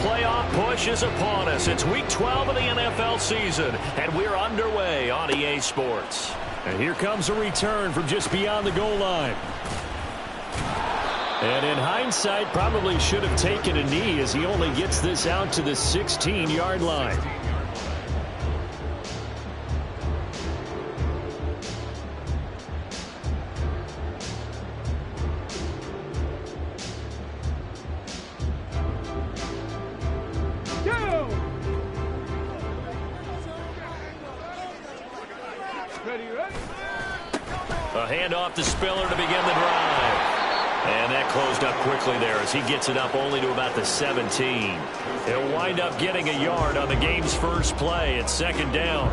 playoff push is upon us. It's week 12 of the NFL season, and we're underway on EA Sports. And here comes a return from just beyond the goal line. And in hindsight, probably should have taken a knee as he only gets this out to the 16-yard line. A handoff to Spiller to begin the drive. And that closed up quickly there as he gets it up only to about the 17. He'll wind up getting a yard on the game's first play. It's second down.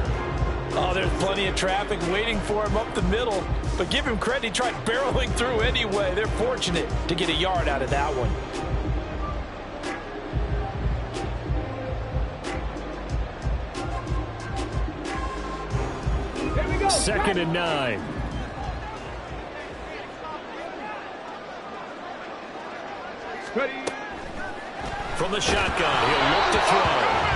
Oh, there's plenty of traffic waiting for him up the middle. But give him credit, he tried barreling through anyway. They're fortunate to get a yard out of that one. Second and 9. From the shotgun, he'll look to throw.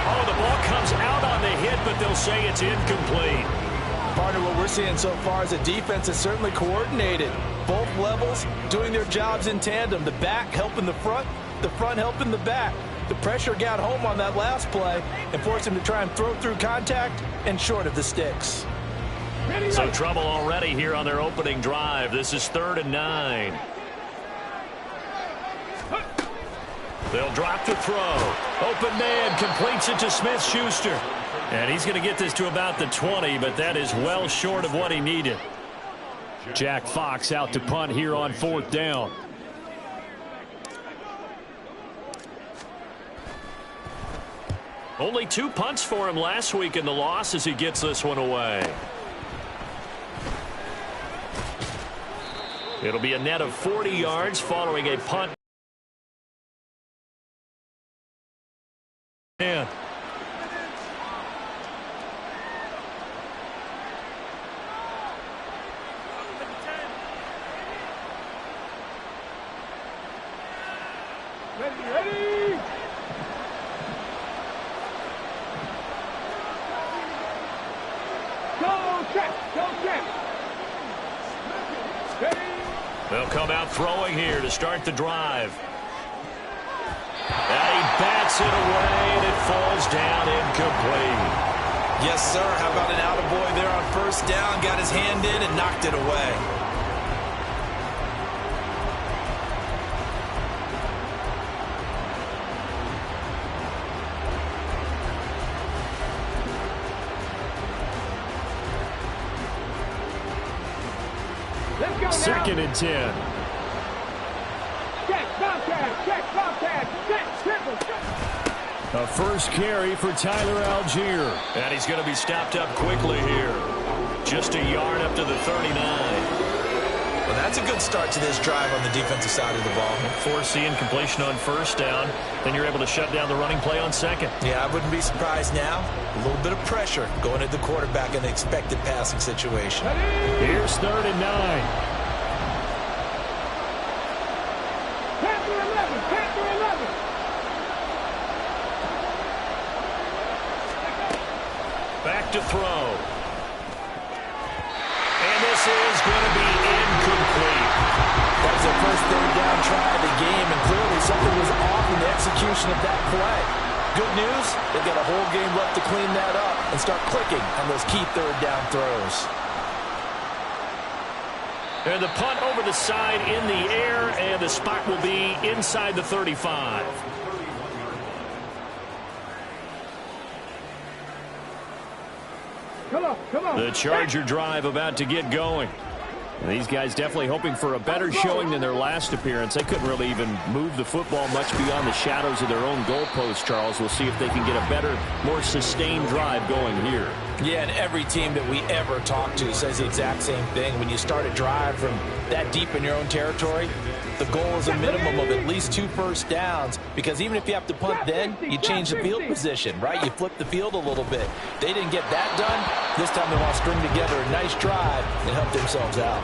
Oh, the ball comes out on the hit, but they'll say it's incomplete. Partner, what we're seeing so far is a defense is certainly coordinated. Both levels doing their jobs in tandem. The back helping the front helping the back. The pressure got home on that last play and forced him to try and throw through contact and short of the sticks. So trouble already here on their opening drive. This is 3rd and 9. They'll drop to throw. Open man completes it to Smith-Schuster. And he's going to get this to about the 20, but that is well short of what he needed. Jack Fox out to punt here on 4th down. Only 2 punts for him last week in the loss as he gets this one away. It'll be a net of 40 yards following a punt. Yeah. Ready. Go check. Ready. They'll come out throwing here to start the drive. And he bats it away, and it falls down incomplete. Yes, sir. How about an attaboy there on 1st down? Got his hand in and knocked it away. Let's go now. 2nd and 10. Check, Bobcat, check, triple, check. A first carry for Tyler Algier. And he's going to be stopped up quickly here. Just a yard up to the 39. Well, that's a good start to this drive on the defensive side of the ball. Force the incompletion on 1st down. Then you're able to shut down the running play on 2nd. Yeah, I wouldn't be surprised now. A little bit of pressure going at the quarterback in the expected passing situation. Here's 3rd and 9. Panther 11. Back to throw. And this is going to be incomplete. That was their first 3rd down try of the game, and clearly something was off in the execution of that play. Good news, they've got a whole game left to clean that up and start clicking on those key 3rd down throws. And the punt over the side in the air, and the spot will be inside the 35. Come on. The Charger drive about to get going. These guys definitely hoping for a better showing than their last appearance. They couldn't really even move the football much beyond the shadows of their own goalpost, Charles. We'll see if they can get a better, more sustained drive going here. Yeah, and every team that we ever talk to says the exact same thing. When you start a drive from that deep in your own territory, the goal is a minimum of at least 2 first downs, because even if you have to punt then, you change the field position, right? You flip the field a little bit. They didn't get that done. This time they want to string together a nice drive and help themselves out.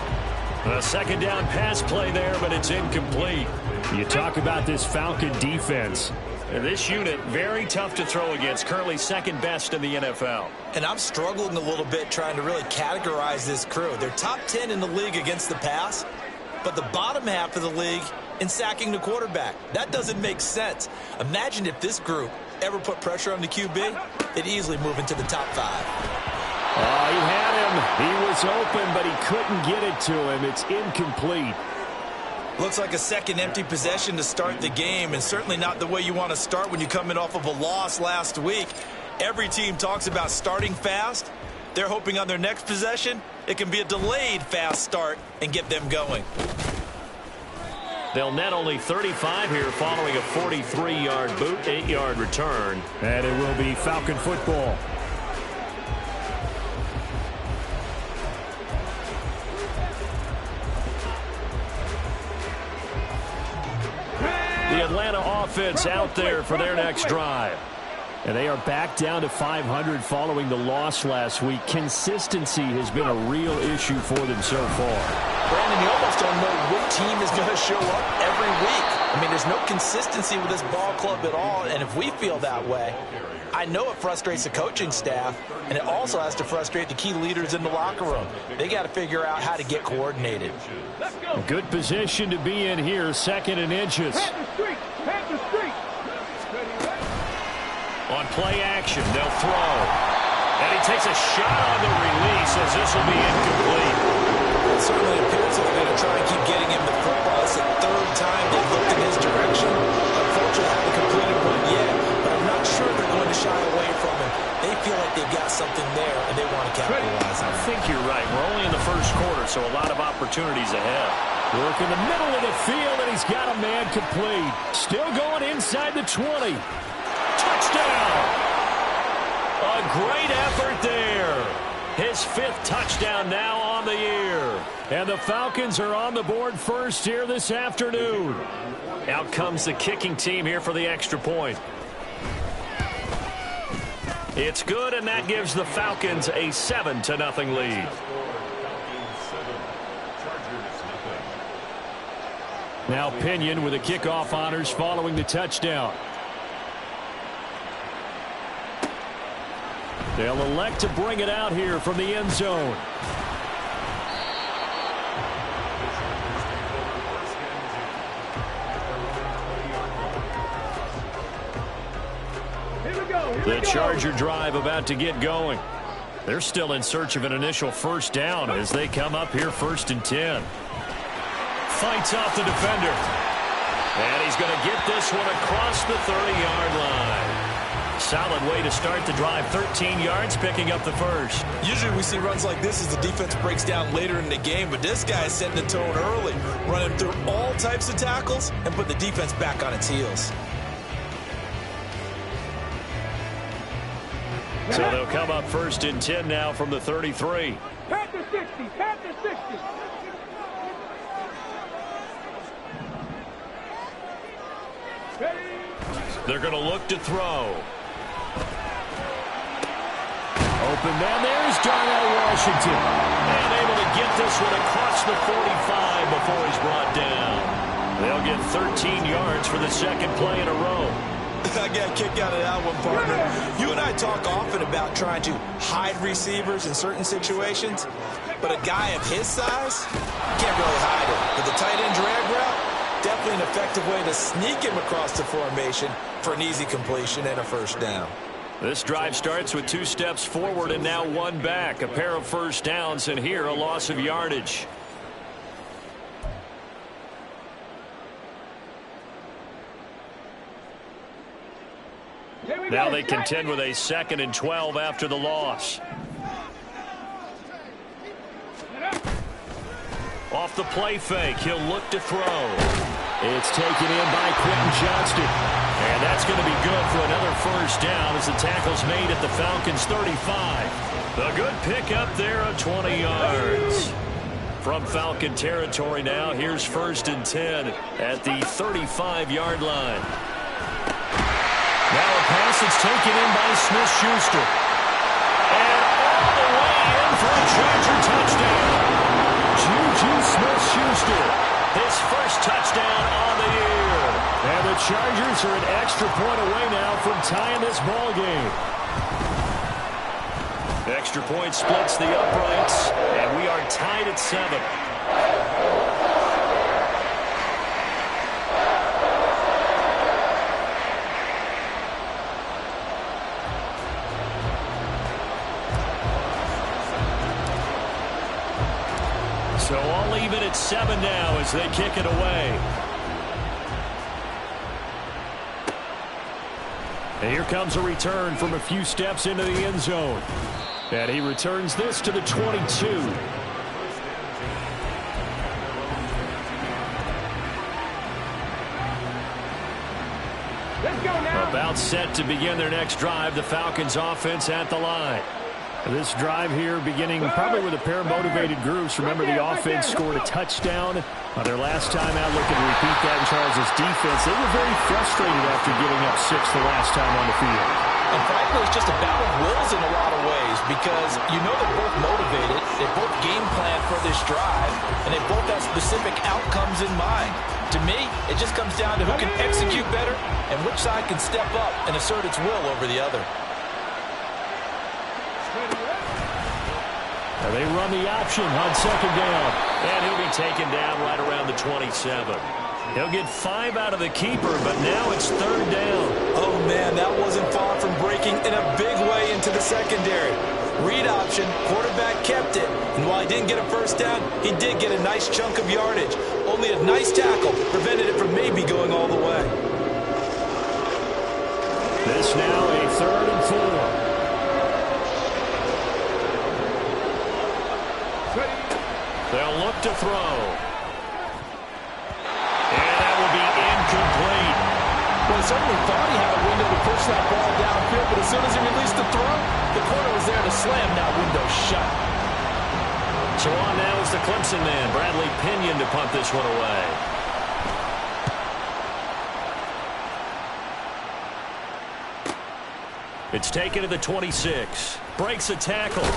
A 2nd down pass play there, but it's incomplete. You talk about this Falcon defense. And this unit, very tough to throw against, currently second best in the NFL. And I'm struggling a little bit trying to really categorize this crew. They're top 10 in the league against the pass, but the bottom half of the league in sacking the quarterback. That doesn't make sense. Imagine if this group ever put pressure on the QB, they'd easily move into the top 5. Oh, he had him. He was open, but he couldn't get it to him. It's incomplete. Looks like a second empty possession to start the game, and certainly not the way you want to start when you're coming off of a loss last week. Every team talks about starting fast. They're hoping on their next possession, it can be a delayed fast start and get them going. They'll net only 35 here following a 43-yard boot, 8-yard return. And it will be Falcon football. The Atlanta offense out there for their next drive. And they are back down to 500 following the loss last week. Consistency has been a real issue for them so far. Brandon, you almost don't know what team is going to show up every week. I mean, there's no consistency with this ball club at all, and if we feel that way, I know it frustrates the coaching staff, and it also has to frustrate the key leaders in the locker room. They got to figure out how to get coordinated. A good position to be in here, second and inches. On play action, they'll throw. And he takes a shot on the release as this will be incomplete. It certainly appears that they're going to try and keep getting him the football. It's the third time they've looked in his direction. Unfortunately, haven't completed one yet, but I'm not sure they're going to shy away from him. They feel like they've got something there, and they want to capitalize on it. I think you're right. We're only in the first quarter, so a lot of opportunities ahead. Work in the middle of the field, and he's got a man complete. Still going inside the 20. Touchdown! A great effort there. His 5th touchdown now on the year. And the Falcons are on the board first here this afternoon. Out comes the kicking team here for the extra point. It's good, and that gives the Falcons a 7-0 lead. Now Pinion with the kickoff honors following the touchdown. They'll elect to bring it out here from the end zone. The Charger drive about to get going. They're still in search of an initial first down as they come up here 1st and 10. Fights off the defender. And he's going to get this one across the 30-yard line. Solid way to start the drive. 13 yards, picking up the first. Usually we see runs like this as the defense breaks down later in the game, but this guy is setting the tone early, running through all types of tackles and put the defense back on its heels. So they'll come up 1st and 10 now from the 33. Pat the 60, pat the 60. They're going to look to throw. Open man, there's Darnell Washington. And able to get this one across the 45 before he's brought down. They'll get 13 yards for the second play in a row. I got a kick out of that one, partner. You and I talk often about trying to hide receivers in certain situations, but a guy of his size can't really hide it. With the tight end drag route, definitely an effective way to sneak him across the formation for an easy completion and a first down. This drive starts with 2 steps forward and now 1 back. A pair of first downs, and here a loss of yardage. Now they contend with a 2nd and 12 after the loss. Off the play fake, he'll look to throw. It's taken in by Quentin Johnston. And that's going to be good for another first down as the tackle's made at the Falcons' 35. A good pickup there of 20 yards. From Falcon territory now, here's 1st and 10 at the 35-yard line. Now a pass that's taken in by Smith-Schuster. And all the way in for a Charger touchdown. Juju Smith-Schuster, his first touchdown on the year. And the Chargers are an extra point away now from tying this ball game. Extra point splits the uprights, and we are tied at 7. So all even at 7 now as they kick it away. And here comes a return from a few steps into the end zone. And he returns this to the 22. Let's go now. About set to begin their next drive, the Falcons offense at the line. This drive here beginning probably with a pair of motivated groups. Remember, the offense scored a touchdown on their last time out. Looking to repeat that in Charles' defense. They were very frustrated after giving up 6 the last time on the field. And frankly, it's just a battle of wills in a lot of ways because you know they're both motivated. They both game plan for this drive, and they both have specific outcomes in mind. To me, it just comes down to who can execute better and which side can step up and assert its will over the other. Now they run the option on second down. And he'll be taken down right around the 27. He'll get 5 out of the keeper, but now it's 3rd down. Oh, man, that wasn't far from breaking in a big way into the secondary. Read option, quarterback kept it. And while he didn't get a first down, he did get a nice chunk of yardage. Only a nice tackle prevented it from maybe going all the way. This now a 3rd and 4. They'll look to throw. And that will be incomplete. Well, he certainly thought he had a window to push that ball downfield, but as soon as he released the throw, the corner was there to slam that window shut. So on now is the Clemson man, Bradley Pinion, to punt this one away. It's taken to the 26. Breaks a tackle.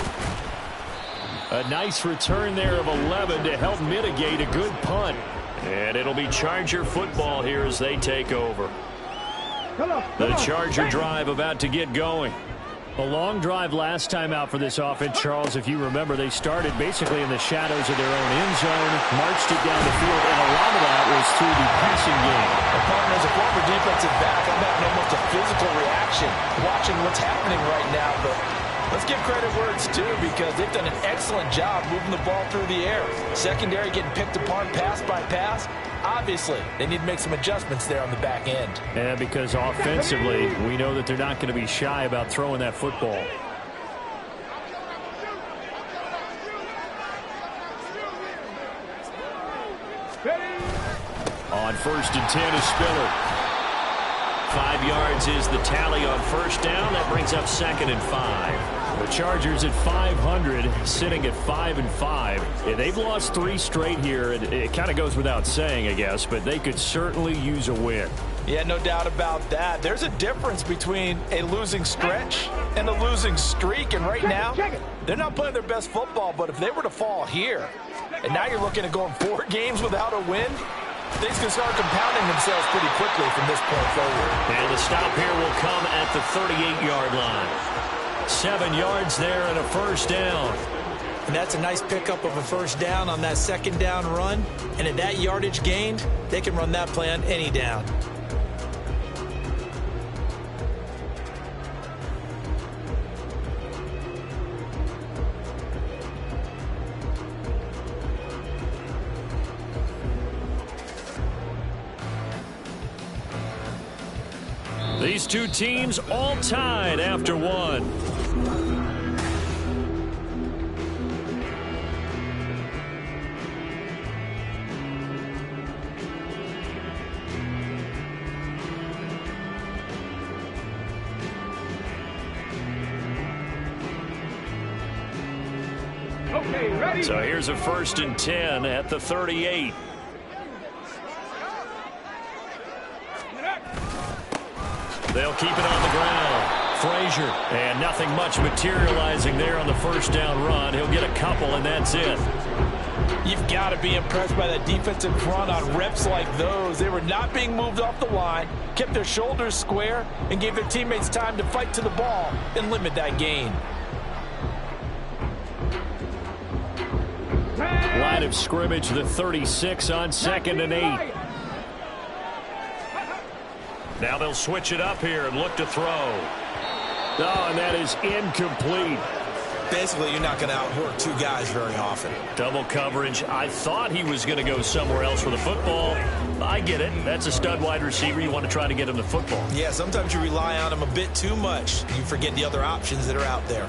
A nice return there of 11 to help mitigate a good punt. And it'll be Charger football here as they take over. The Charger drive about to get going. A long drive last time out for this offense, Charles. If you remember, they started basically in the shadows of their own end zone, marched it down the field, and a lot of that was through the passing game. And partner, as a former defensive back, I'm having almost a physical reaction watching what's happening right now. But let's give credit where it's due because they've done an excellent job moving the ball through the air. Secondary getting picked apart pass by pass. Obviously, they need to make some adjustments there on the back end. Yeah, because offensively, we know that they're not going to be shy about throwing that football. On 1st and 10 is Spiller. 5 yards is the tally on first down. That brings up 2nd and 5. The Chargers at 500, sitting at 5-5. Yeah, they've lost 3 straight here. It kind of goes without saying, I guess, but they could certainly use a win. Yeah, no doubt about that. There's a difference between a losing stretch and a losing streak, and right now, they're not playing their best football, but if they were to fall here, and now you're looking at going 4 games without a win, things can start compounding themselves pretty quickly from this point forward. And the stop here will come at the 38-yard line. 7 yards there and a first down. And that's a nice pickup of a first down on that second down run. And at that yardage gained, they can run that play on any down. These two teams all tied after one. Okay, ready? So here's a 1st and 10 at the 38. They'll keep it on the ground. Frazier, and nothing much materializing there on the first down run. He'll get a couple, and that's it. You've got to be impressed by that defensive front on reps like those. They were not being moved off the line, kept their shoulders square, and gave their teammates time to fight to the ball and limit that gain. Line of scrimmage, the 36 on 2nd and 8. Now they'll switch it up here and look to throw. Oh, and that is incomplete. Basically, you're not going to outwork two guys very often. Double coverage. I thought he was going to go somewhere else with the football. I get it. That's a stud wide receiver. You want to try to get him the football. Yeah, sometimes you rely on him a bit too much. You forget the other options that are out there.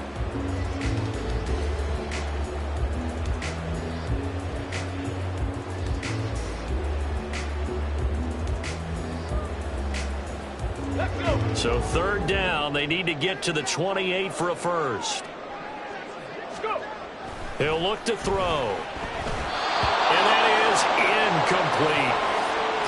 So 3rd down, they need to get to the 28 for a first. He'll look to throw. And that is incomplete.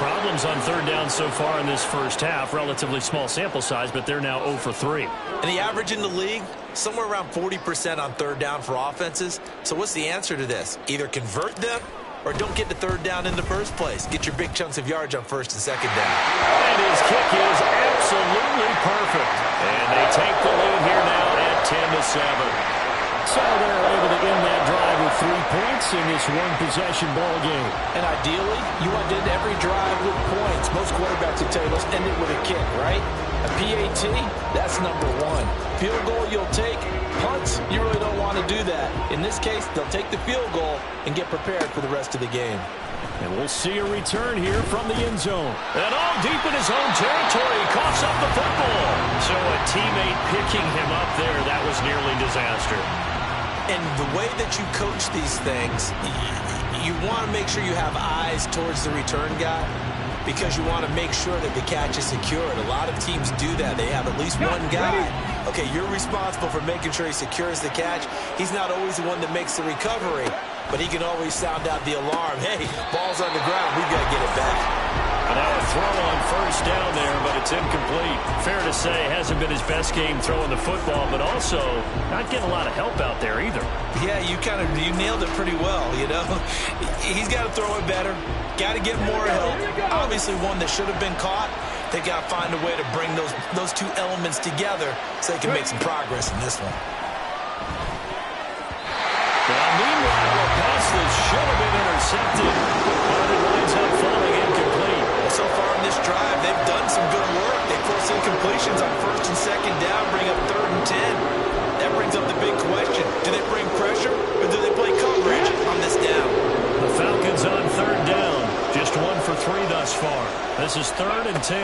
Problems on 3rd down so far in this first half. Relatively small sample size, but they're now 0 for 3. And the average in the league, somewhere around 40% on 3rd down for offenses. So what's the answer to this? Either convert them or don't get the 3rd down in the first place. Get your big chunks of yards on 1st and 2nd down. And his kick is absolutely perfect. And they take the lead here now at 10-7. So they're able to end that drive with 3 points in this one-possession ball game. And ideally, you want to end every drive with points. Most quarterbacks will tell you, let's end it with a kick, right? A PAT, that's number 1. Field goal you'll take. Punts, you really don't want to do that. In this case, they'll take the field goal and get prepared for the rest of the game. And we'll see a return here from the end zone. And all deep in his own territory, he coughs up the football. So a teammate picking him up there, that was nearly disaster. And the way that you coach these things, you want to make sure you have eyes towards the return guy because you want to make sure that the catch is secured. A lot of teams do that. They have at least one guy. Okay, you're responsible for making sure he secures the catch. He's not always the one that makes the recovery, but he can always sound out the alarm. Hey, ball's on the ground. We've got to get it back. Now a throw on 1st down there, but it's incomplete. Fair to say, hasn't been his best game throwing the football, but also not getting a lot of help out there either. Yeah, you nailed it pretty well, you know. He's got to throw it better. Got to get more help. Obviously one that should have been caught. They got to find a way to bring those two elements together so they can make some progress in this one. Now, meanwhile, a pass that should have been intercepted, but it winds up falling incomplete. So far in this drive, they've done some good work. They force incompletions on 1st and 2nd down, bring up 3rd and 10. That brings up the big question. Do they bring pressure or do they play coverage on this down? The Falcons on 3rd down. Just 1 for 3 thus far. This is 3rd and 10.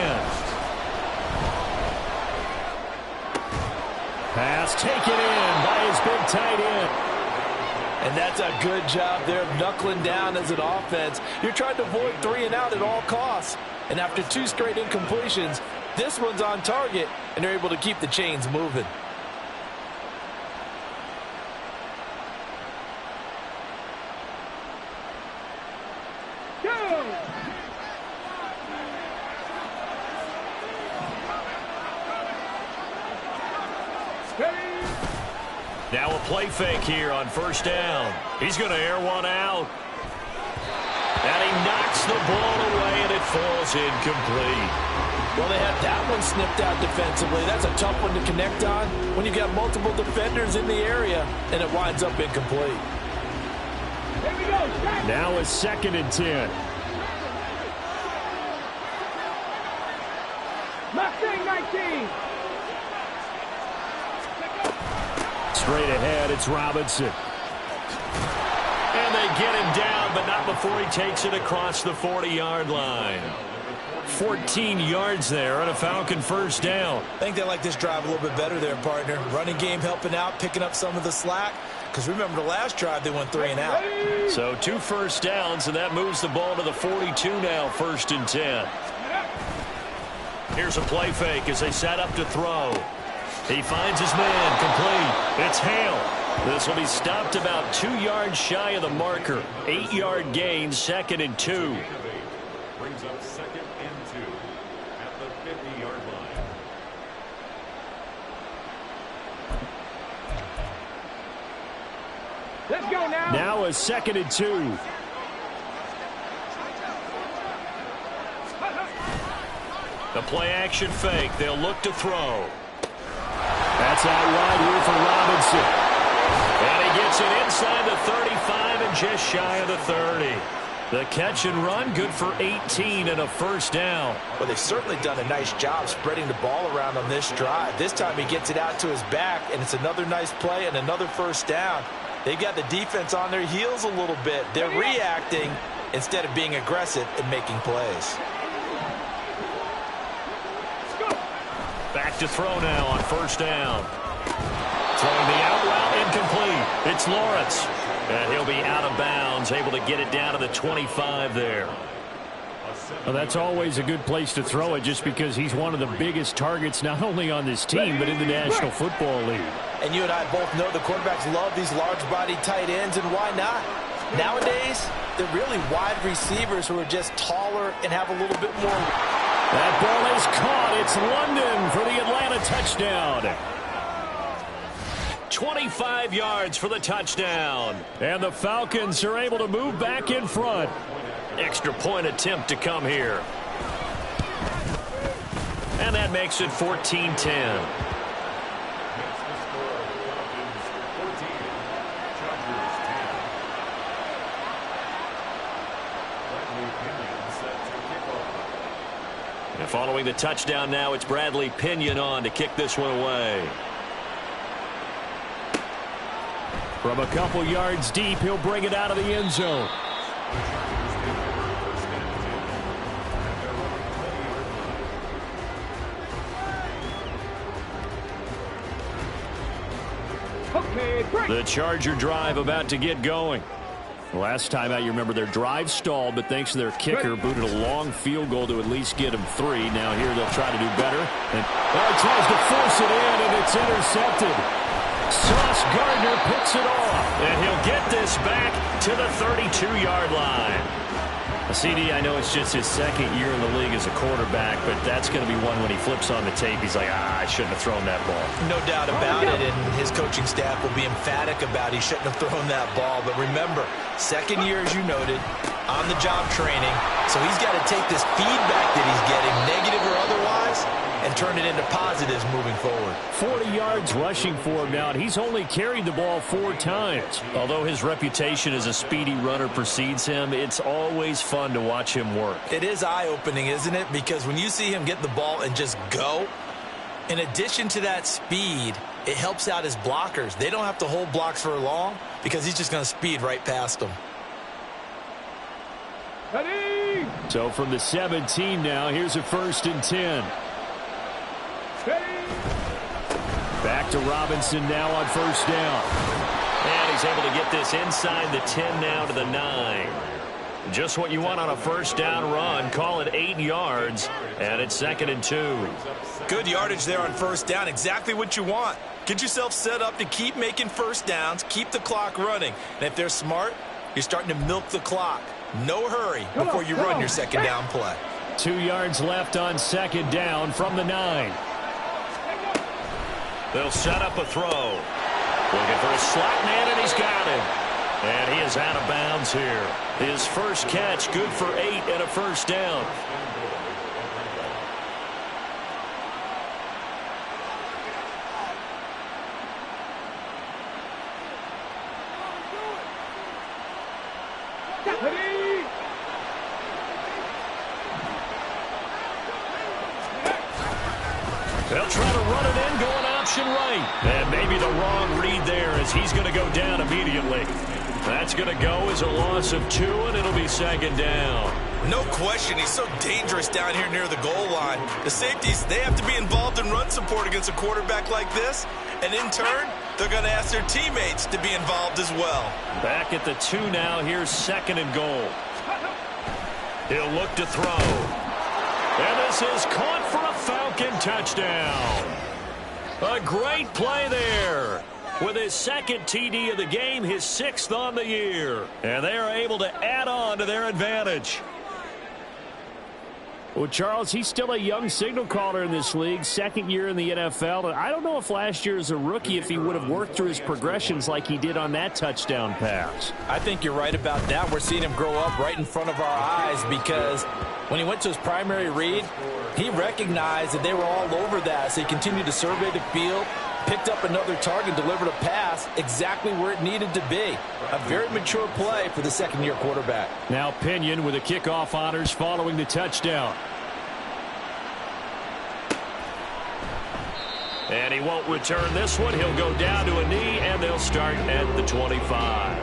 Pass taken in by his big tight end. And that's a good job there of knuckling down as an offense. You're trying to avoid 3 and out at all costs. And after 2 straight incompletions, this one's on target, and they're able to keep the chains moving. Now a play fake here on 1st down. He's going to air one out. And he knocks the ball away, and it falls incomplete. Well, they had that one snipped out defensively. That's a tough one to connect on when you've got multiple defenders in the area, and it winds up incomplete. Here we go. Now a 2nd and 10. Mustang 19. Straight ahead, it's Robinson. And they get him down, but not before he takes it across the 40-yard line. 14 yards there and a Falcon 1st down. I think they like this drive a little bit better there, partner. Running game helping out, picking up some of the slack. Because remember the last drive, they went 3 and out. So 2 first downs, and that moves the ball to the 42 now, 1st and 10. Here's a play fake as they set up to throw. He finds his man, complete. It's Hale. This will be stopped about 2 yards shy of the marker. 8-yard gain, 2nd and 2. Brings up 2nd and 2 at the 50-yard line. Let's go now. Now a 2nd and 2. The play-action fake. They'll look to throw. That's out wide here for Robinson. And he gets it inside the 35 and just shy of the 30. The catch and run, good for 18 and a first down. Well, they've certainly done a nice job spreading the ball around on this drive. This time he gets it out to his back, and it's another nice play and another first down. They've got the defense on their heels a little bit. They're reacting instead of being aggressive and making plays. Back to throw now on first down. Throwing the out route incomplete. It's Lawrence. And he'll be out of bounds, able to get it down to the 25 there. Well, that's always a good place to throw it just because he's one of the biggest targets not only on this team but in the National Football League. And you and I both know the quarterbacks love these large-bodied tight ends, and why not? Nowadays, they're really wide receivers who are just taller and have a little bit more. That ball is caught. It's London for the Atlanta touchdown. 25 yards for the touchdown. And the Falcons are able to move back in front. Extra point attempt to come here. And that makes it 14-10. And following the touchdown now, it's Bradley Pinion on to kick this one away. From a couple yards deep, he'll bring it out of the end zone. The Charger drive about to get going. Last time out, you remember their drive stalled, but thanks to their kicker, booted a long field goal to at least get them 3. Now here they'll try to do better. And tries to force it in, and it's intercepted. Sauce Gardner picks it off. And he'll get this back to the 32-yard line. CD, I know it's just his second year in the league as a quarterback, but that's going to be one when he flips on the tape. He's like, I shouldn't have thrown that ball. No doubt about it, and his coaching staff will be emphatic about he shouldn't have thrown that ball. But remember, second year, as you noted, on-the-job training, so he's got to take this feedback that he's getting, negative or otherwise, and turn it into positives moving forward. 40 yards rushing for him now, and he's only carried the ball 4 times. Although his reputation as a speedy runner precedes him, it's always fun to watch him work. It is eye-opening, isn't it? Because when you see him get the ball and just go, in addition to that speed, it helps out his blockers. They don't have to hold blocks for long because he's just going to speed right past them. Ready? So from the 17 now, here's a 1st and 10. Back to Robinson now on 1st down. And he's able to get this inside the 10 now to the 9. Just what you want on a 1st down run. Call it 8 yards, and it's 2nd and 2. Good yardage there on 1st down. Exactly what you want. Get yourself set up to keep making 1st downs, keep the clock running. And if they're smart, you're starting to milk the clock. No hurry before you run your 2nd down play. 2 yards left on 2nd down from the 9. They'll set up a throw. Looking for a slot man, and he's got him. And he is out of bounds here. His first catch, good for 8 and a 1st down. They'll try to run it in, going option right. And maybe the wrong read there as he's going to go down immediately. That's going to go as a loss of 2, and it'll be 2nd down. No question, he's so dangerous down here near the goal line. The safeties, they have to be involved in run support against a quarterback like this. And in turn, they're going to ask their teammates to be involved as well. Back at the 2 now, here's 2nd and goal. He'll look to throw. And this is caught for a Falcon touchdown. A great play there. With his 2nd TD of the game, his 6th on the year. And they are able to add on to their advantage. Well, Charles, he's still a young signal caller in this league, second year in the NFL. And I don't know if last year as a rookie if he would have worked through his progressions like he did on that touchdown pass. I think you're right about that. We're seeing him grow up right in front of our eyes because when he went to his primary read, he recognized that they were all over that. So he continued to survey the field, picked up another target, delivered a pass exactly where it needed to be. A very mature play for the second-year quarterback. Now Pinion with the kickoff honors following the touchdown. And he won't return this one. He'll go down to a knee, and they'll start at the 25.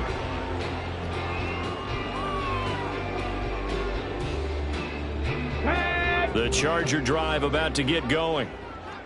The Charger drive about to get going.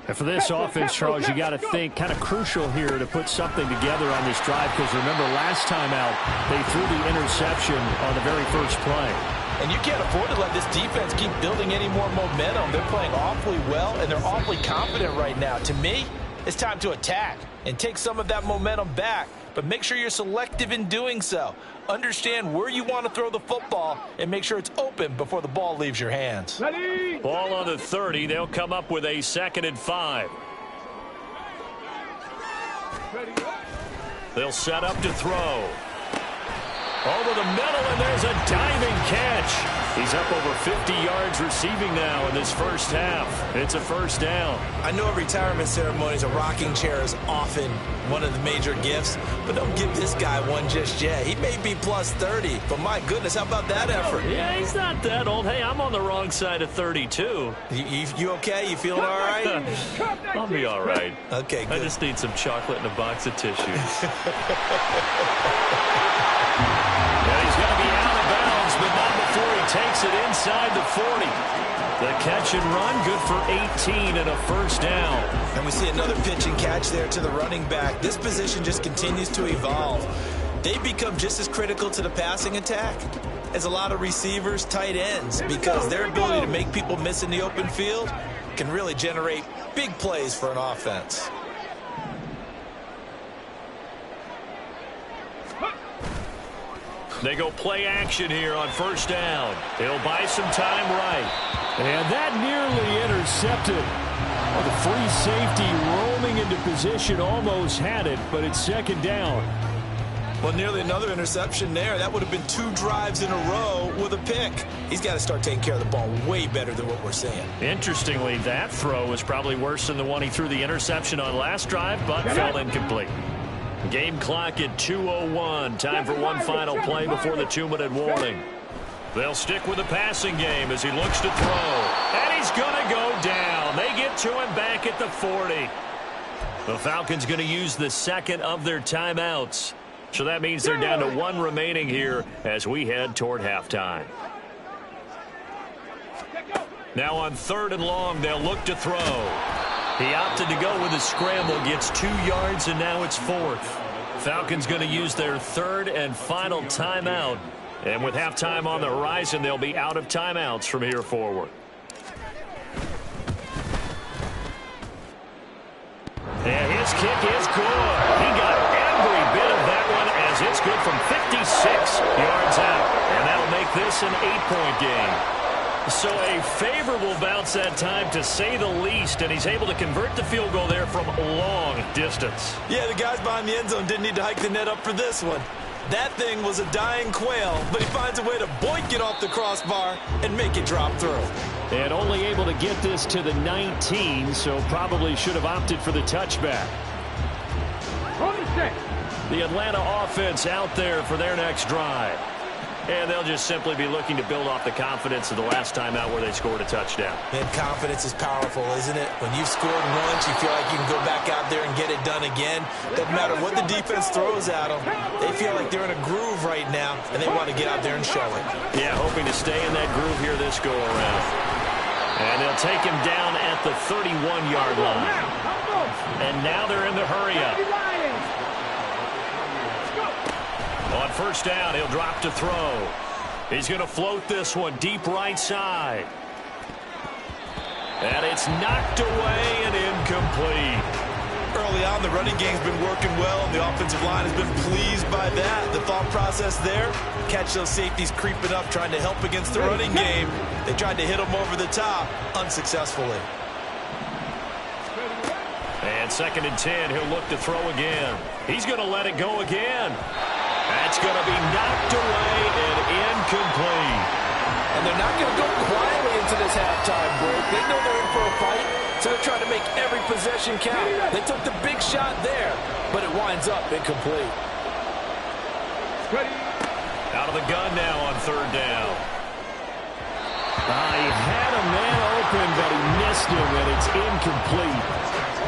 And for this offense, Charles, you got to think kind of crucial here to put something together on this drive because remember last time out they threw the interception on the very first play. And you can't afford to let this defense keep building any more momentum. They're playing awfully well, and they're awfully confident right now. To me, it's time to attack and take some of that momentum back. But make sure you're selective in doing so. Understand where you want to throw the football and make sure it's open before the ball leaves your hands. Ready? Ball on the 30. They'll come up with a 2nd and 5. Ready? They'll set up to throw. Over the middle, and there's a diving catch. He's up over 50 yards receiving now in this first half. It's a first down. I know at retirement ceremonies, a rocking chair is often one of the major gifts, but don't give this guy one just yet. He may be plus 30, but my goodness, how about that effort? Yeah, he's not that old. Hey, I'm on the wrong side of 32. You okay? You feeling all right? I'll be all right. Okay, good. I just need some chocolate and a box of tissues. And he's going to be out of bounds, but not before he takes it inside the 40. The catch and run, good for 18 and a first down. And we see another pitch and catch there to the running back. This position just continues to evolve. They become just as critical to the passing attack as a lot of receivers, tight ends, because their ability to make people miss in the open field can really generate big plays for an offense. They go play action here on first down. They'll buy some time right. And that nearly intercepted. Oh, the free safety roaming into position almost had it, but it's second down. Well, nearly another interception there. That would have been 2 drives in a row with a pick. He's got to start taking care of the ball way better than what we're seeing. Interestingly, that throw was probably worse than the one he threw the interception on last drive, but fell incomplete. Game clock at 2:01. Time for one final play before the 2-minute warning. They'll stick with the passing game as he looks to throw. And he's going to go down. They get to him back at the 40. The Falcons going to use the second of their timeouts. So that means they're down to 1 remaining here as we head toward halftime. Now on 3rd and long, they'll look to throw. He opted to go with a scramble, gets 2 yards, and now it's 4th. Falcons going to use their 3rd and final timeout. And with halftime on the horizon, they'll be out of timeouts from here forward. And his kick is good. He got every bit of that one as it's good from 56 yards out. And that'll make this an 8-point game. So a favorable bounce that time, to say the least, and he's able to convert the field goal there from a long distance. Yeah, the guys behind the end zone didn't need to hike the net up for this one. That thing was a dying quail, but he finds a way to boink it off the crossbar and make it drop through. And only able to get this to the 19, so probably should have opted for the touchback. The Atlanta offense out there for their next drive. And they'll just simply be looking to build off the confidence of the last time out where they scored a touchdown. Man, confidence is powerful, isn't it? When you've scored once, you feel like you can go back out there and get it done again. Doesn't matter what the defense throws at them. They feel like they're in a groove right now, and they want to get out there and show it. Yeah, hoping to stay in that groove here this go-around. And they'll take him down at the 31-yard line. And now they're in the hurry-up. On first down, he'll drop to throw. He's going to float this one deep right side. And it's knocked away and incomplete. Early on, the running game's been working well, and the offensive line has been pleased by that. The thought process there, catch those safeties creeping up, trying to help against the running game. They tried to hit them over the top, unsuccessfully. And 2nd and 10, he'll look to throw again. He's going to let it go again. That's going to be knocked away and incomplete. And they're not going to go quietly into this halftime break. They know they're in for a fight, so they're trying to make every possession count. They took the big shot there, but it winds up incomplete. Out of the gun now on 3rd down. He had a man open, but he missed him, and it's incomplete.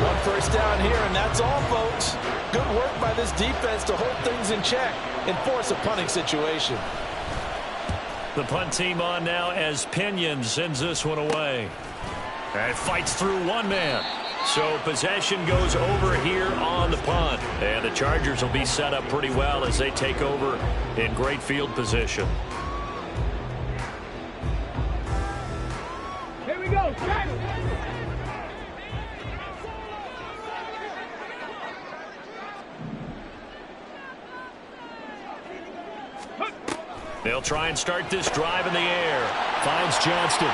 1 first down here, and that's all, folks. Good work by this defense to hold things in check and force a punting situation. The punt team on now as Pinion sends this one away. And fights through one man. So possession goes over here on the punt. And the Chargers will be set up pretty well as they take over in great field position. Here we go. They'll try and start this drive in the air. Finds Johnston.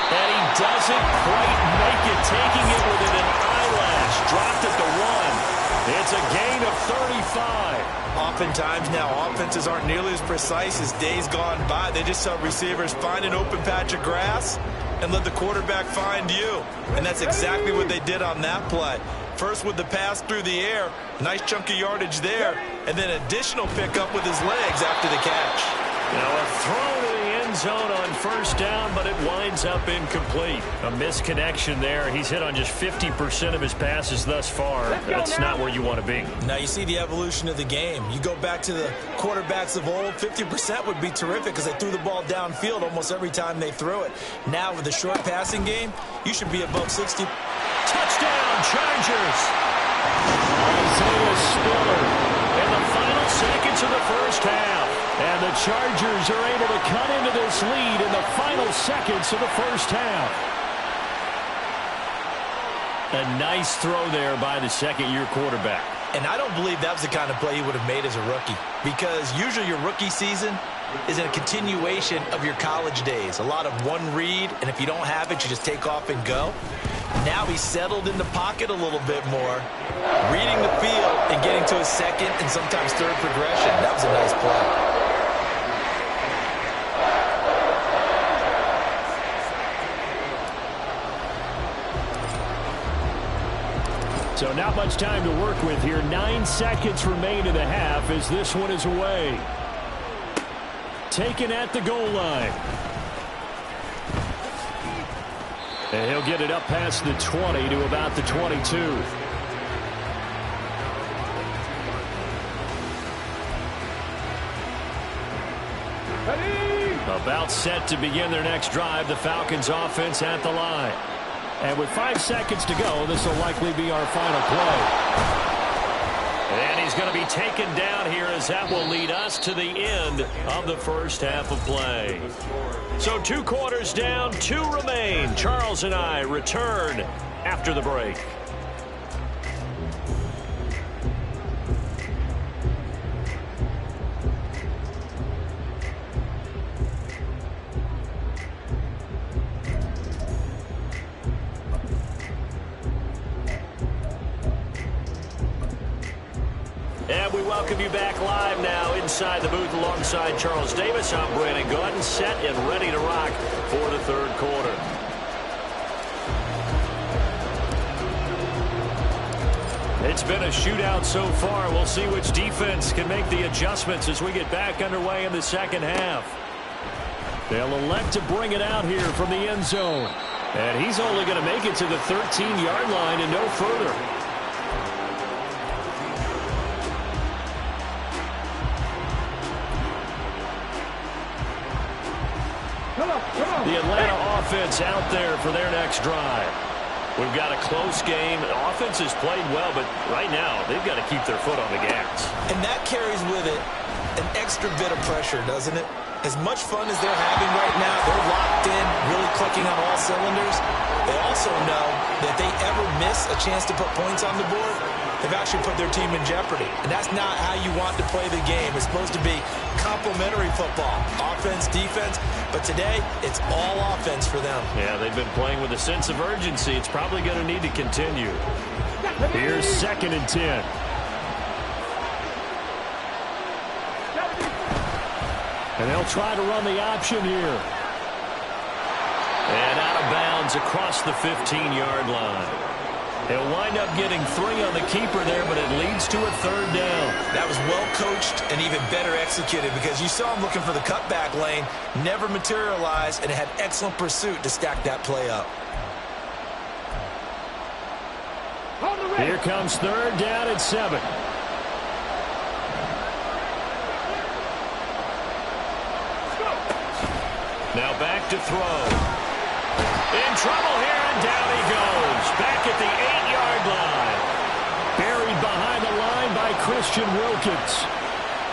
And he doesn't quite make it, taking it within an eyelash. Dropped at the 1. It's a gain of 35. Oftentimes now, offenses aren't nearly as precise as days gone by. They just help receivers find an open patch of grass and let the quarterback find you. And that's exactly what they did on that play. First with the pass through the air, nice chunk of yardage there, and then additional pickup with his legs after the catch. Now a throw to the end zone on 1st down, but it winds up incomplete. A misconnection there. He's hit on just 50% of his passes thus far. That's not where you want to be. Now you see the evolution of the game. You go back to the quarterbacks of old, 50% would be terrific because they threw the ball downfield almost every time they threw it. Now with the short passing game, you should be above 60. Touchdown, Chargers! Isaiah Spiller in the final seconds of the 1st half. And the Chargers are able to cut into this lead in the final seconds of the 1st half. A nice throw there by the 2nd-year quarterback. And I don't believe that was the kind of play he would have made as a rookie, because usually your rookie season is a continuation of your college days. A lot of one read, and if you don't have it, you just take off and go. Now he's settled in the pocket a little bit more, reading the field and getting to his 2nd and sometimes 3rd progression. That was a nice play. So not much time to work with here. 9 seconds remain in the half as this one is away. Taken at the goal line. And he'll get it up past the 20 to about the 22. About set to begin their next drive. The Falcons offense at the line. And with 5 seconds to go, this will likely be our final play. And he's going to be taken down here as that will lead us to the end of the 1st half of play. So 2 quarters down, 2 remain. Charles and I return after the break. And we welcome you back live now inside the booth alongside Charles Davis. I'm Brandon Gaudin, set and ready to rock for the 3rd quarter. It's been a shootout so far. We'll see which defense can make the adjustments as we get back underway in the 2nd half. They'll elect to bring it out here from the end zone. And he's only going to make it to the 13-yard line and no further. The Atlanta offense out there for their next drive. We've got a close game. The offense has played well, but right now they've got to keep their foot on the gas. And that carries with it an extra bit of pressure, doesn't it? As much fun as they're having right now, they're locked in, really clicking on all cylinders, they also know that if they ever miss a chance to put points on the board, they've actually put their team in jeopardy. And that's not how you want to play the game. It's supposed to be complementary football, offense, defense. But today, it's all offense for them. Yeah, they've been playing with a sense of urgency. It's probably going to need to continue. Here's 2nd and 10. And they'll try to run the option here. And out of bounds across the 15-yard line. They'll wind up getting 3 on the keeper there, but it leads to a 3rd down. That was well coached and even better executed because you saw him looking for the cutback lane, never materialized, and had excellent pursuit to stack that play up. Here comes 3rd down and 7. Now back to throw. In trouble here, and down he goes. Back at the 8-yard line. Buried behind the line by Christian Wilkins.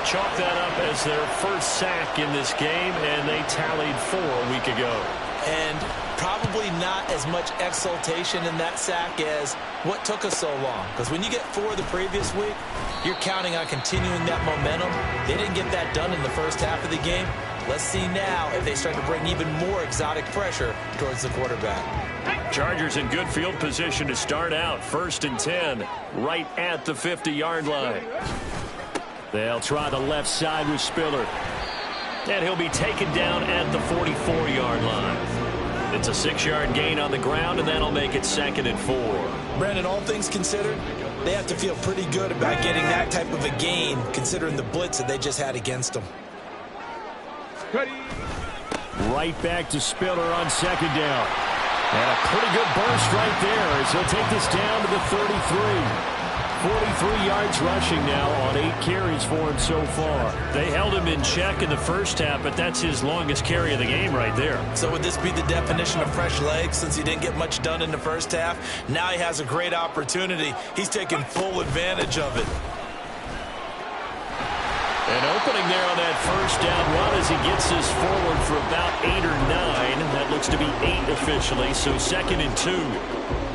Chalk that up as their first sack in this game, and they tallied 4 a week ago. And probably not as much exultation in that sack as what took us so long. Because when you get 4 the previous week, you're counting on continuing that momentum. They didn't get that done in the first half of the game. Let's see now if they start to bring even more exotic pressure towards the quarterback. Chargers in good field position to start out. 1st and 10, right at the 50-yard line. They'll try the left side with Spiller. And he'll be taken down at the 44-yard line. It's a 6-yard gain on the ground, and that'll make it 2nd and 4. Brandon, all things considered, they have to feel pretty good about getting that type of a gain, considering the blitz that they just had against them. Right back to Spiller on 2nd down. And a pretty good burst right there as he'll take this down to the 33. 43 yards rushing now on 8 carries for him so far. They held him in check in the first half, but that's his longest carry of the game right there. So would this be the definition of fresh legs since he didn't get much done in the first half? Now he has a great opportunity. He's taking full advantage of it. An opening there on that first down run as he gets this forward for about 8 or 9. That looks to be 8 officially, so 2nd and 2.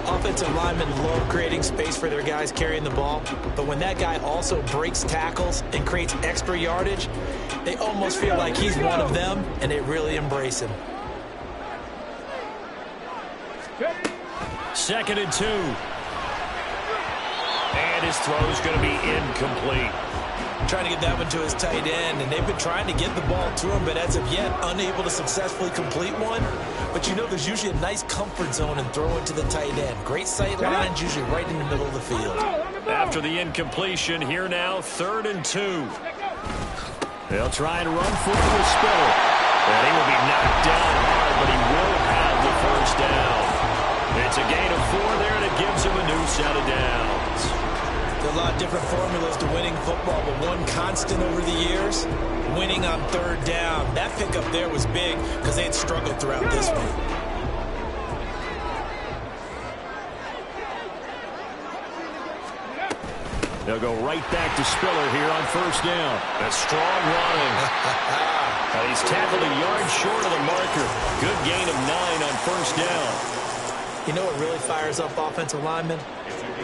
Offensive linemen love creating space for their guys carrying the ball, but when that guy also breaks tackles and creates extra yardage, they almost feel like he's one of them, and they really embrace him. 2nd and 2. And his throw is going to be incomplete. Trying to get that one to his tight end, and they've been trying to get the ball to him, but as of yet, unable to successfully complete one. But you know there's usually a nice comfort zone in throwing to the tight end. Great sight lines, usually right in the middle of the field. After the incompletion, here now, 3rd and 2. They'll try and run for it with Spiller. And he will be knocked down hard, but he will have the first down. It's a gain of 4 there, and it gives him a new set of downs. There are a lot of different formulas to winning football, but one constant over the years, winning on 3rd down. That pickup there was big because they had struggled throughout this one. They'll go right back to Spiller here on 1st down. A strong running. He's tackled a yard short of the marker. Good gain of 9 on 1st down. You know what really fires up offensive linemen?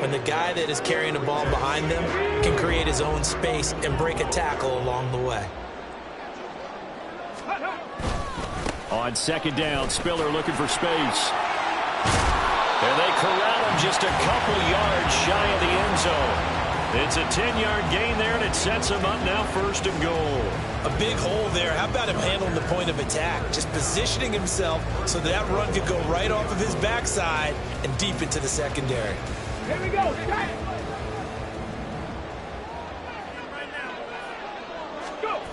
When the guy that is carrying the ball behind them can create his own space and break a tackle along the way. On 2nd down, Spiller looking for space. And they corral him just a couple yards shy of the end zone. It's a 10-yard gain there, and it sets him up now 1st and goal. A big hole there. How about him handling the point of attack? Just positioning himself so that run could go right off of his backside and deep into the secondary. Here we go. Go.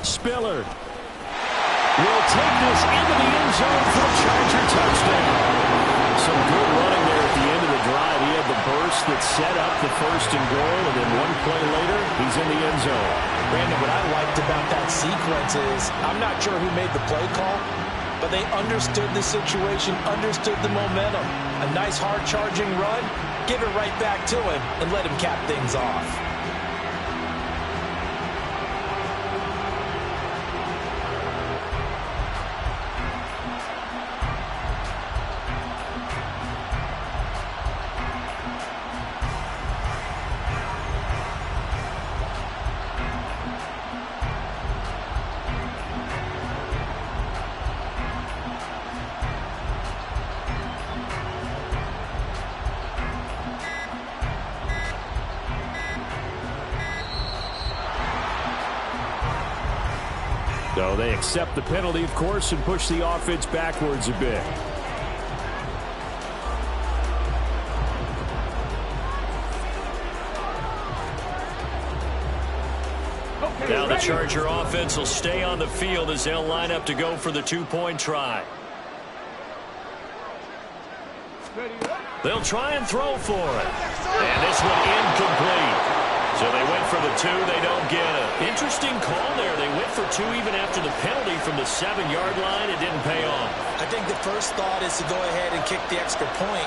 Spiller will take this into the end zone for a Charger touchdown. Some good running there at the end of the drive. He had the burst that set up the 1st and goal, and then one play later, he's in the end zone. Brandon, what I liked about that sequence is I'm not sure who made the play call, but they understood the situation, understood the momentum. A nice hard-charging run, give it right back to him, and let him cap things off. So they accept the penalty, of course, and push the offense backwards a bit. Now the Charger offense will stay on the field as they'll line up to go for the two-point try. They'll try and throw for it. And this one incomplete. So they went for the two. They don't get it. Interesting call there. They went for two even after the penalty from the 7-yard line. It didn't pay off. I think the first thought is to go ahead and kick the extra point,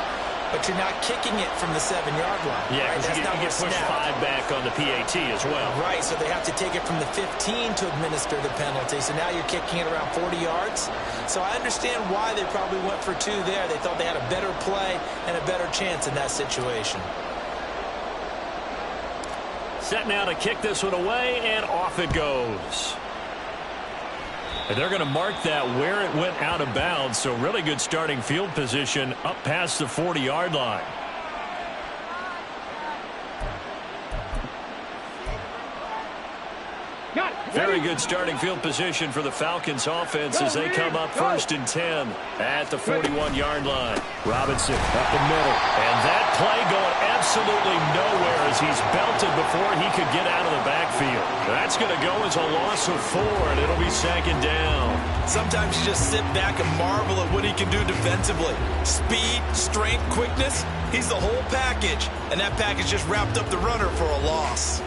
but you're not kicking it from the 7-yard line. Yeah, because right? you get pushed 5 back on the PAT as well. Right, so they have to take it from the 15 to administer the penalty. So now you're kicking it around 40 yards. So I understand why they probably went for two there. They thought they had a better play and a better chance in that situation. Set now to kick this one away, and off it goes. And they're going to mark that where it went out of bounds, so really good starting field position up past the 40-yard line. Very good starting field position for the Falcons offense as they come up 1st and 10 at the 41-yard line. Robinson up the middle. And that play going absolutely nowhere as he's belted before he could get out of the backfield. That's going to go as a loss of 4, and it'll be 2nd down. Sometimes you just sit back and marvel at what he can do defensively. Speed, strength, quickness, he's the whole package. And that package just wrapped up the runner for a loss.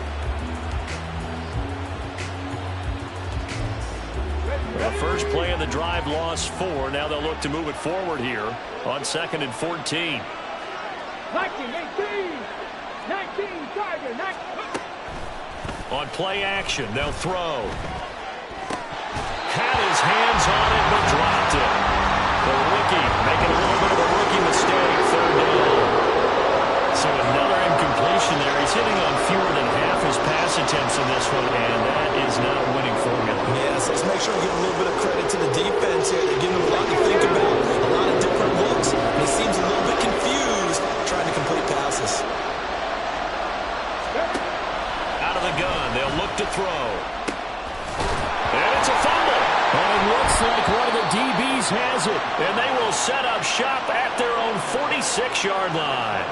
The first play of the drive lost 4. Now they'll look to move it forward here on 2nd and 14. 19, 18, 19, Tiger, 19. On play action, they'll throw. Had his hands on it, but dropped it. The rookie making a little bit of a rookie mistake. 3rd down. So another incompletion there. He's hitting on fewer than half his pass attempts in this one, and that is not a winning formula. Yes, let's make sure we give a little bit of credit to the defense here. They're giving him a lot to think about, a lot of different looks, and he seems a little bit confused trying to complete passes. Out of the gun, they'll look to throw. And it's a fumble. And it looks like one of the DBs has it. And they will set up shop at their own 46-yard line.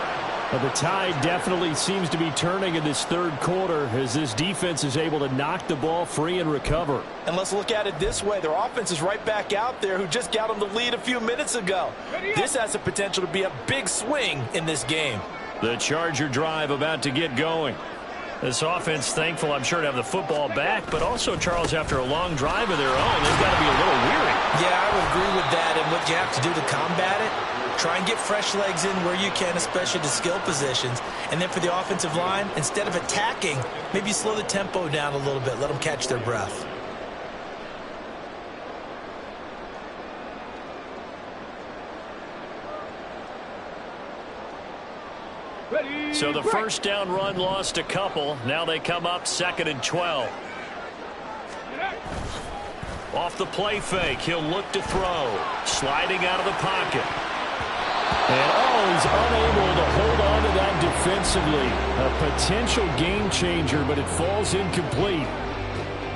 Well, the tide definitely seems to be turning in this 3rd quarter as this defense is able to knock the ball free and recover. And let's look at it this way. Their offense is right back out there who just got them the lead a few minutes ago. This has the potential to be a big swing in this game. The Charger drive about to get going. This offense thankful, I'm sure, to have the football back, but also, Charles, after a long drive of their own, they've got to be a little weary. Yeah, I would agree with that. And what you have to do to combat it, try and get fresh legs in where you can, especially the skill positions. And then for the offensive line, instead of attacking, maybe slow the tempo down a little bit. Let them catch their breath. So the first down run lost a couple. Now they come up 2nd and 12. Off the play fake, he'll look to throw. Sliding out of the pocket. And, he's unable to hold on to that defensively. A potential game changer, but it falls incomplete.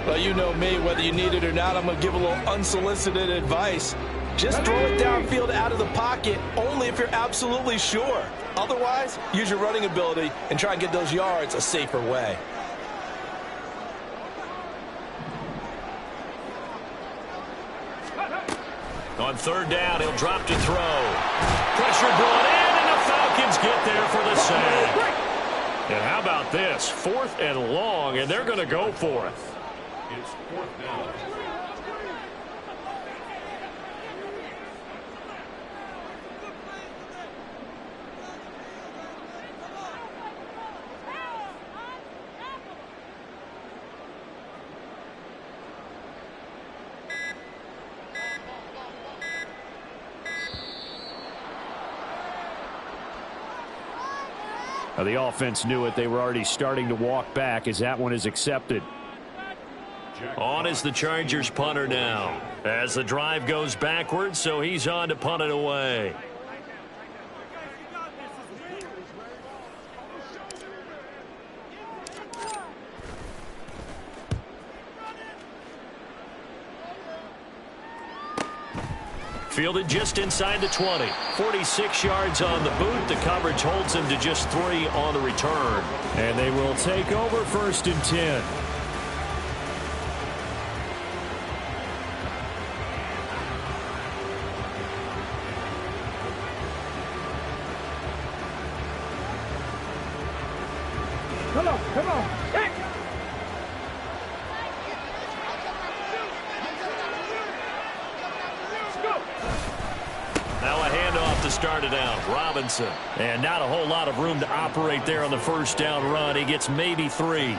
Well, you know me, whether you need it or not, I'm going to give a little unsolicited advice. Just throw it downfield out of the pocket only if you're absolutely sure. Otherwise, use your running ability and try and get those yards a safer way. On 3rd down, he'll drop to throw. Pressure brought in, and the Falcons get there for the sack. And how about this? 4th and long, and they're going to go for it. It's 4th down. The offense knew it. They were already starting to walk back as that one is accepted. On is the Chargers punter now. As the drive goes backwards, so he's on to punt it away. Fielded just inside the 20. 46 yards on the boot. The coverage holds him to just 3 on the return. And they will take over 1st and 10. Come on, come on. Hey. Now a handoff to start it out. Robinson. And not a whole lot of room to operate there on the 1st down run. He gets maybe 3.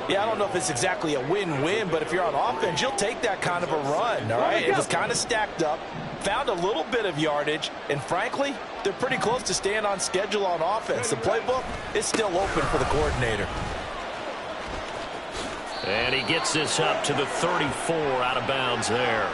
Yeah, I don't know if it's exactly a win-win, but if you're on offense, you'll take that kind of a run, all right? It was kind of stacked up, found a little bit of yardage, and frankly, they're pretty close to staying on schedule on offense. The playbook is still open for the coordinator. And he gets this up to the 34 out of bounds there.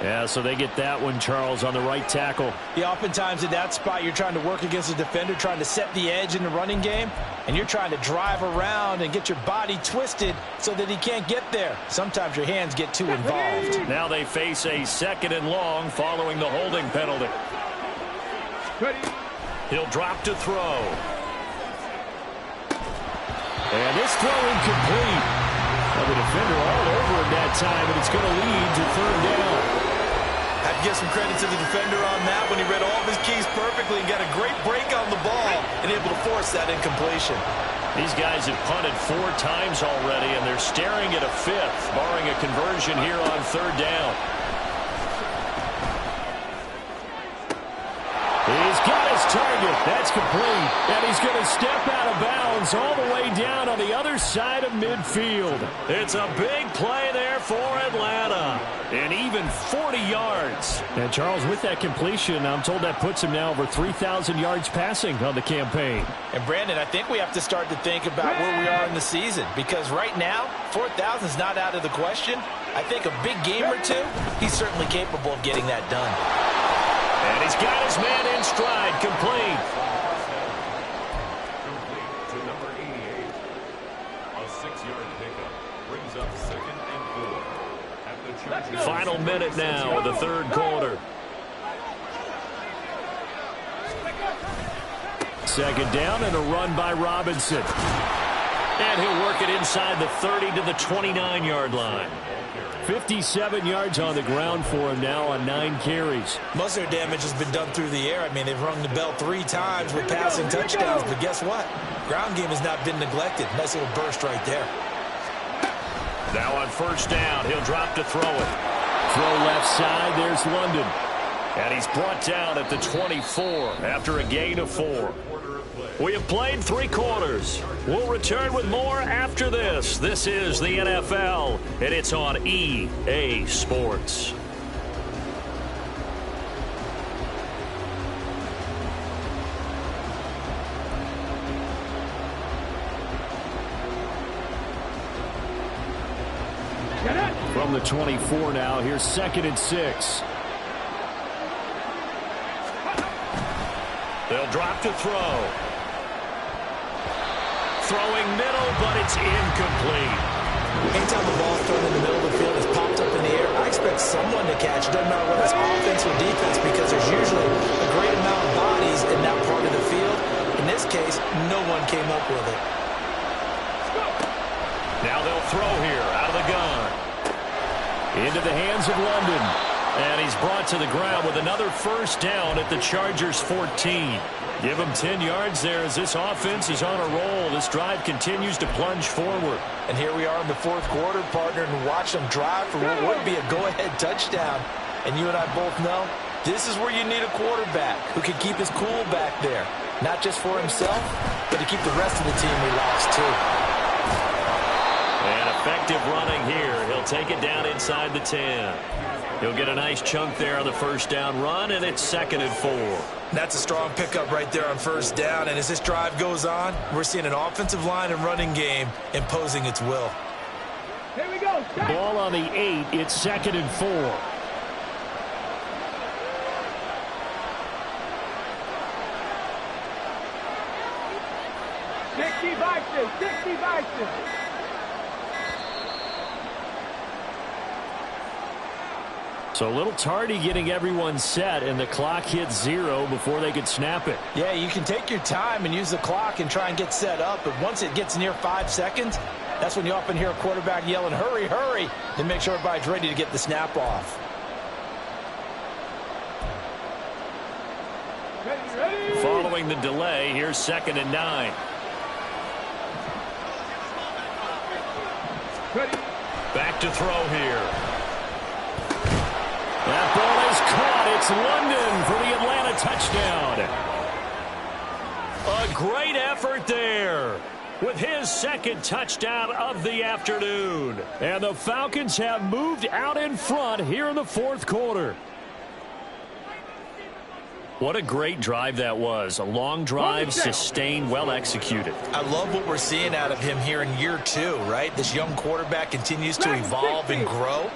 Yeah, so they get that one, Charles, on the right tackle. Yeah, oftentimes in that spot, you're trying to work against a defender, trying to set the edge in the running game, and you're trying to drive around and get your body twisted so that he can't get there. Sometimes your hands get too involved. Now they face a 2nd and long following the holding penalty. He'll drop to throw. And this throw incomplete. Well, the defender all over him that time, and it's going to lead to 3rd down. I'd give some credit to the defender on that when he read all of his keys perfectly and got a great break on the ball and able to force that incompletion. These guys have punted 4 times already, and they're staring at a 5th, barring a conversion here on 3rd down. He's got his target. That's complete. And he's going to step out of bounds all the way down on the other side of midfield. It's a big play there for Atlanta. And even 40 yards. And Charles, with that completion, I'm told that puts him now over 3,000 yards passing on the campaign. And Brandon, I think we have to start to think about where we are in the season, because right now, 4,000 is not out of the question. I think a big game or two, he's certainly capable of getting that done. And he's got his man in stride, complete. Complete to number 88. A 6-yard pickup brings up 2nd and 4. At the Chargers. Final minute now of the 3rd quarter. 2nd down and a run by Robinson. And he'll work it inside the 30 to the 29-yard line. 57 yards on the ground for him now on 9 carries. Most of their damage has been done through the air. I mean, they've rung the bell 3 times with passing touchdowns, but guess what? Ground game has not been neglected. Nice little burst right there. Now on 1st down, he'll drop to throw it. Throw left side, there's London. And he's brought down at the 24 after a gain of 4. We have played 3 quarters. We'll return with more after this. This is the NFL, and it's on EA Sports. From the 24 now, here's 2nd and 6. They'll drop to throw. Throwing middle, but it's incomplete. Anytime the ball's thrown in the middle of the field, it's popped up in the air, I expect someone to catch it. Doesn't matter whether it's offense or defense, because there's usually a great amount of bodies in that part of the field. In this case, no one came up with it. Now they'll throw here out of the gun. Into the hands of London. And he's brought to the ground with another 1st down at the Chargers' 14. Give him 10 yards there as this offense is on a roll. This drive continues to plunge forward. And here we are in the 4th quarter, partner, and watch them drive for what would be a go-ahead touchdown. And you and I both know this is where you need a quarterback who can keep his cool back there. Not just for himself, but to keep the rest of the team relaxed too. And effective running here. He'll take it down inside the 10. He'll get a nice chunk there on the 1st down run, and it's 2nd and 4. That's a strong pickup right there on 1st down, and as this drive goes on, we're seeing an offensive line and running game imposing its will. Here we go. Ball on the 8. It's 2nd and 4. 60 Vikings. So a little tardy getting everyone set, and the clock hits 0 before they could snap it. Yeah, you can take your time and use the clock and try and get set up, but once it gets near 5 seconds, that's when you often hear a quarterback yelling, hurry, hurry, to make sure everybody's ready to get the snap off. Following the delay, here's 2nd and 9. Back to throw here. That ball is caught. It's London for the Atlanta touchdown. A great effort there with his 2nd touchdown of the afternoon. And the Falcons have moved out in front here in the 4th quarter. What a great drive that was. A long drive, sustained, well executed. I love what we're seeing out of him here in year 2, right? This young quarterback continues to evolve and grow.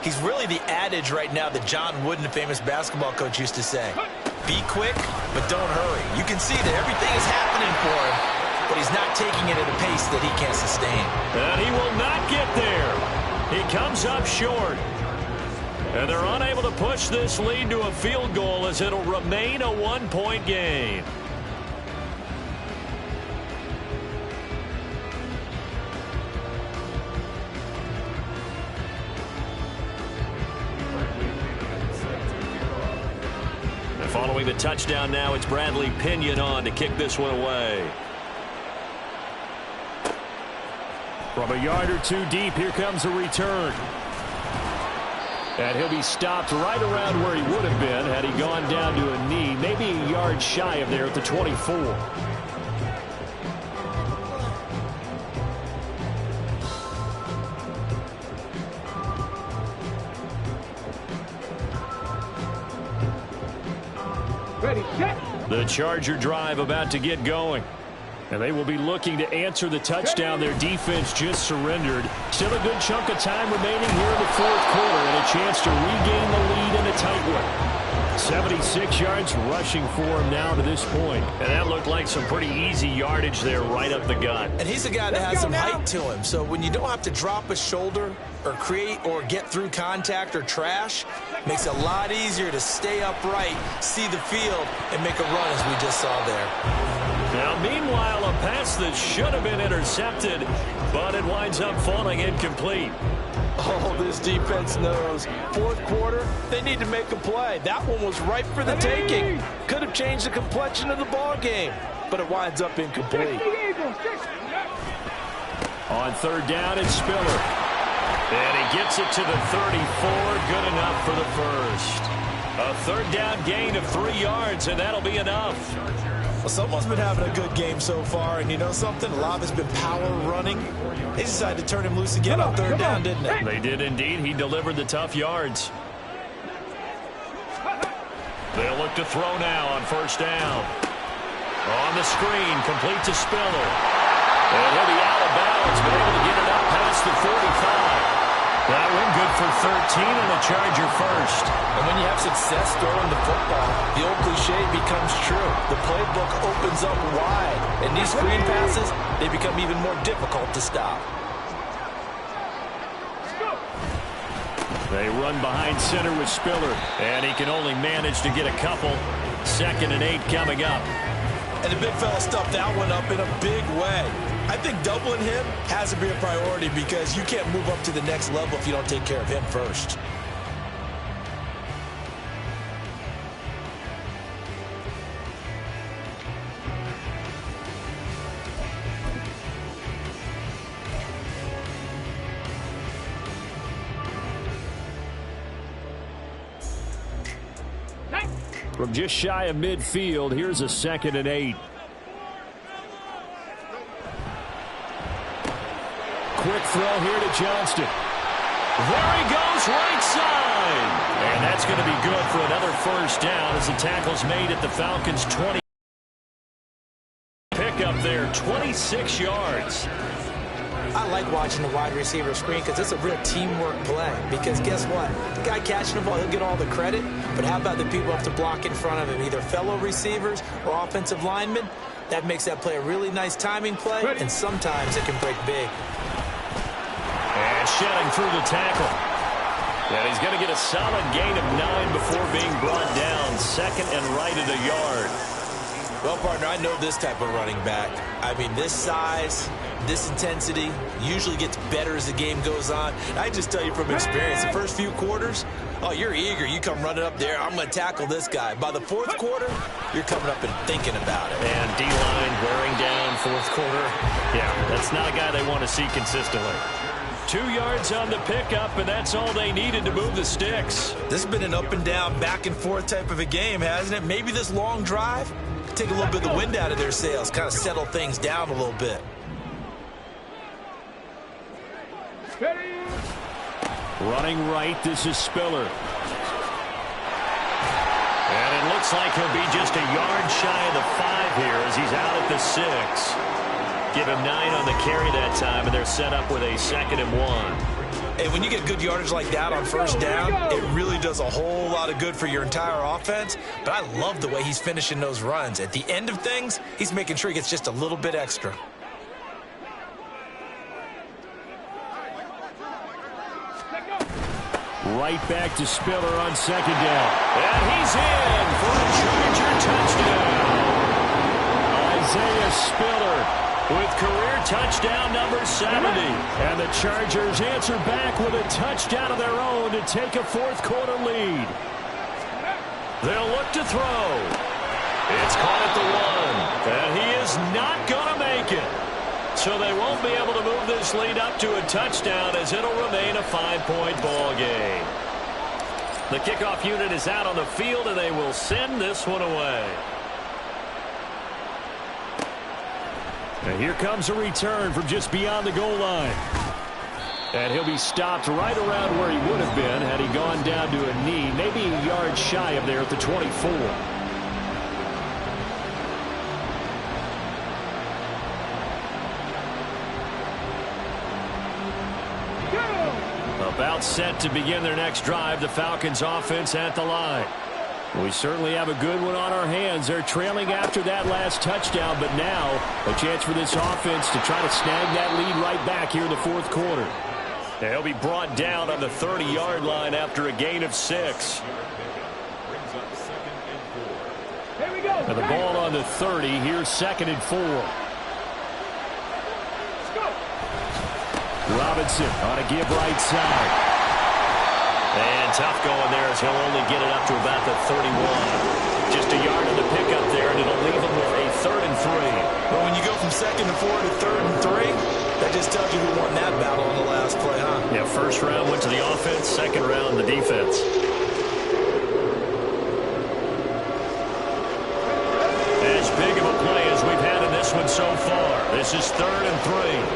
He's really the adage right now that John Wooden, the famous basketball coach, used to say. Be quick, but don't hurry. You can see that everything is happening for him, but he's not taking it at a pace that he can't sustain. And he will not get there. He comes up short. And they're unable to push this lead to a field goal as it'll remain a 1-point game. And following the touchdown now, it's Bradley Pinion on to kick this one away. From a yard or 2 deep, here comes a return. And he'll be stopped right around where he would have been had he gone down to a knee, maybe a yard shy of there at the 24. Ready, set. The Charger drive about to get going. And they will be looking to answer the touchdown their defense just surrendered. Still a good chunk of time remaining here in the 4th quarter and a chance to regain the lead in a tight one. 76 yards rushing for him now to this point. And that looked like some pretty easy yardage there right up the gut. And he's a guy that has some height to him, so when you don't have to drop a shoulder or create or get through contact or trash, makes it a lot easier to stay upright, see the field, and make a run as we just saw there. Now, meanwhile, a pass that should have been intercepted, but it winds up falling incomplete. Oh, this defense knows. 4th quarter, they need to make a play. That one was ripe for the taking. Could have changed the complexion of the ball game, but it winds up incomplete. On 3rd down, it's Spiller. And he gets it to the 34. Good enough for the first. A 3rd down gain of 3 yards, and that'll be enough. Well, someone's been having a good game so far, and you know something? A lot of it's been power running. They decided to turn him loose again on 3rd down, didn't they? They did indeed. He delivered the tough yards. They'll look to throw now on 1st down. On the screen, complete to Spiller. And he'll be out of bounds, but able to get it up past the 45. That one good for 13 and a Charger first. And when you have success throwing the football, the old cliche becomes true. The playbook opens up wide, and these screen passes, they become even more difficult to stop. They run behind center with Spiller, and he can only manage to get a couple. 2nd and 8 coming up. And the big fella stuffed that one up in a big way. I think doubling him has to be a priority because you can't move up to the next level if you don't take care of him first. From just shy of midfield, here's a 2nd and 8. Quick throw here to Johnston. There he goes, right side. And that's going to be good for another 1st down as the tackle's made at the Falcons' 20. Pick up there, 26 yards. I like watching the wide receiver screen because it's a real teamwork play. Because guess what? The guy catching the ball, he'll get all the credit. But how about the people who have to block in front of him, either fellow receivers or offensive linemen? That makes that play a really nice timing play, and sometimes it can break big. And shedding through the tackle. And he's going to get a solid gain of 9 before being brought down. Second and right at a yard. Well, partner, I know this type of running back. I mean, this size, this intensity usually gets better as the game goes on. I just tell you from experience, the first few quarters, oh, you're eager. You come running up there, I'm going to tackle this guy. By the fourth quarter, you're coming up and thinking about it. And D-line wearing down fourth quarter. Yeah, that's not a guy they want to see consistently. 2 yards on the pickup, and that's all they needed to move the sticks. This has been an up and down, back and forth type of a game, hasn't it? Maybe this long drive take a little bit of the wind out of their sails, kind of settle things down a little bit. Running right, this is Spiller. And it looks like he'll be just a yard shy of the 5 here as he's out at the 6. Give him 9 on the carry that time, and they're set up with a 2nd and 1. And when you get good yardage like that on first down, it really does a whole lot of good for your entire offense. But I love the way he's finishing those runs. At the end of things, he's making sure he gets just a little bit extra. Right back to Spiller on 2nd down. And he's in for a Charger touchdown. Isaiah Spiller with career touchdown number 70. And the Chargers answer back with a touchdown of their own to take a fourth quarter lead. They'll look to throw. It's caught at the 1. And he is not going to make it. So they won't be able to move this lead up to a touchdown as it'll remain a 5-point ball game. The kickoff unit is out on the field, and they will send this one away. And here comes a return from just beyond the goal line. And he'll be stopped right around where he would have been had he gone down to a knee, maybe a yard shy of there at the 24. About set to begin their next drive, the Falcons offense at the line. We certainly have a good one on our hands. They're trailing after that last touchdown, but now a chance for this offense to try to snag that lead right back here in the fourth quarter. He'll be brought down on the 30-yard line after a gain of 6. Here we go. And the ball on the 30. Here's 2nd and 4. Let's go. Robinson on a give right side. And tough going there as he'll only get it up to about the 31. Just a yard on the pickup there, and it'll leave him with a 3rd and 3. But when you go from 2nd and 4 to 3rd and 3, that just tells you who won that battle on the last play, huh? Yeah, first round went to the offense, second round the defense. As big of a play as we've had in this one so far. This is 3rd and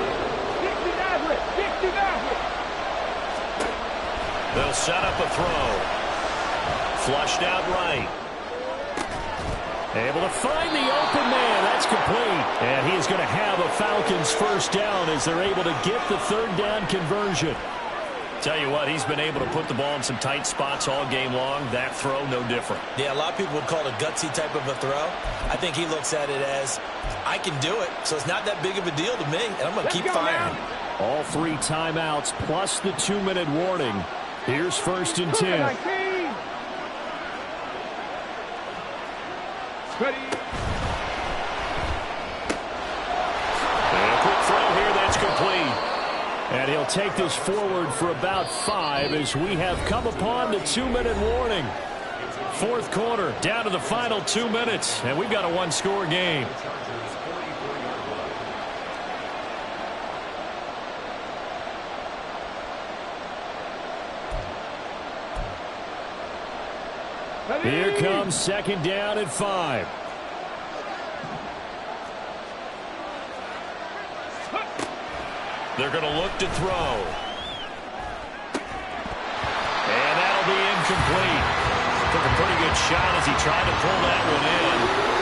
3. They'll set up a throw. Flushed out right. Able to find the open man. That's complete. And he's going to have a Falcons first down as they're able to get the 3rd down conversion. Tell you what, he's been able to put the ball in some tight spots all game long. That throw, no different. Yeah, a lot of people would call it a gutsy type of a throw. I think he looks at it as, I can do it, so it's not that big of a deal to me, and I'm going to keep firing. All 3 timeouts plus the 2-minute warning. Here's 1st and 10. Ready. And a quick throw here, that's complete. And he'll take this forward for about 5 as we have come upon the 2-minute warning. Fourth quarter, down to the final 2 minutes, and we've got a 1-score game. Here comes 2nd down and 5. They're going to look to throw. And that'll be incomplete. Took a pretty good shot as he tried to pull that one in.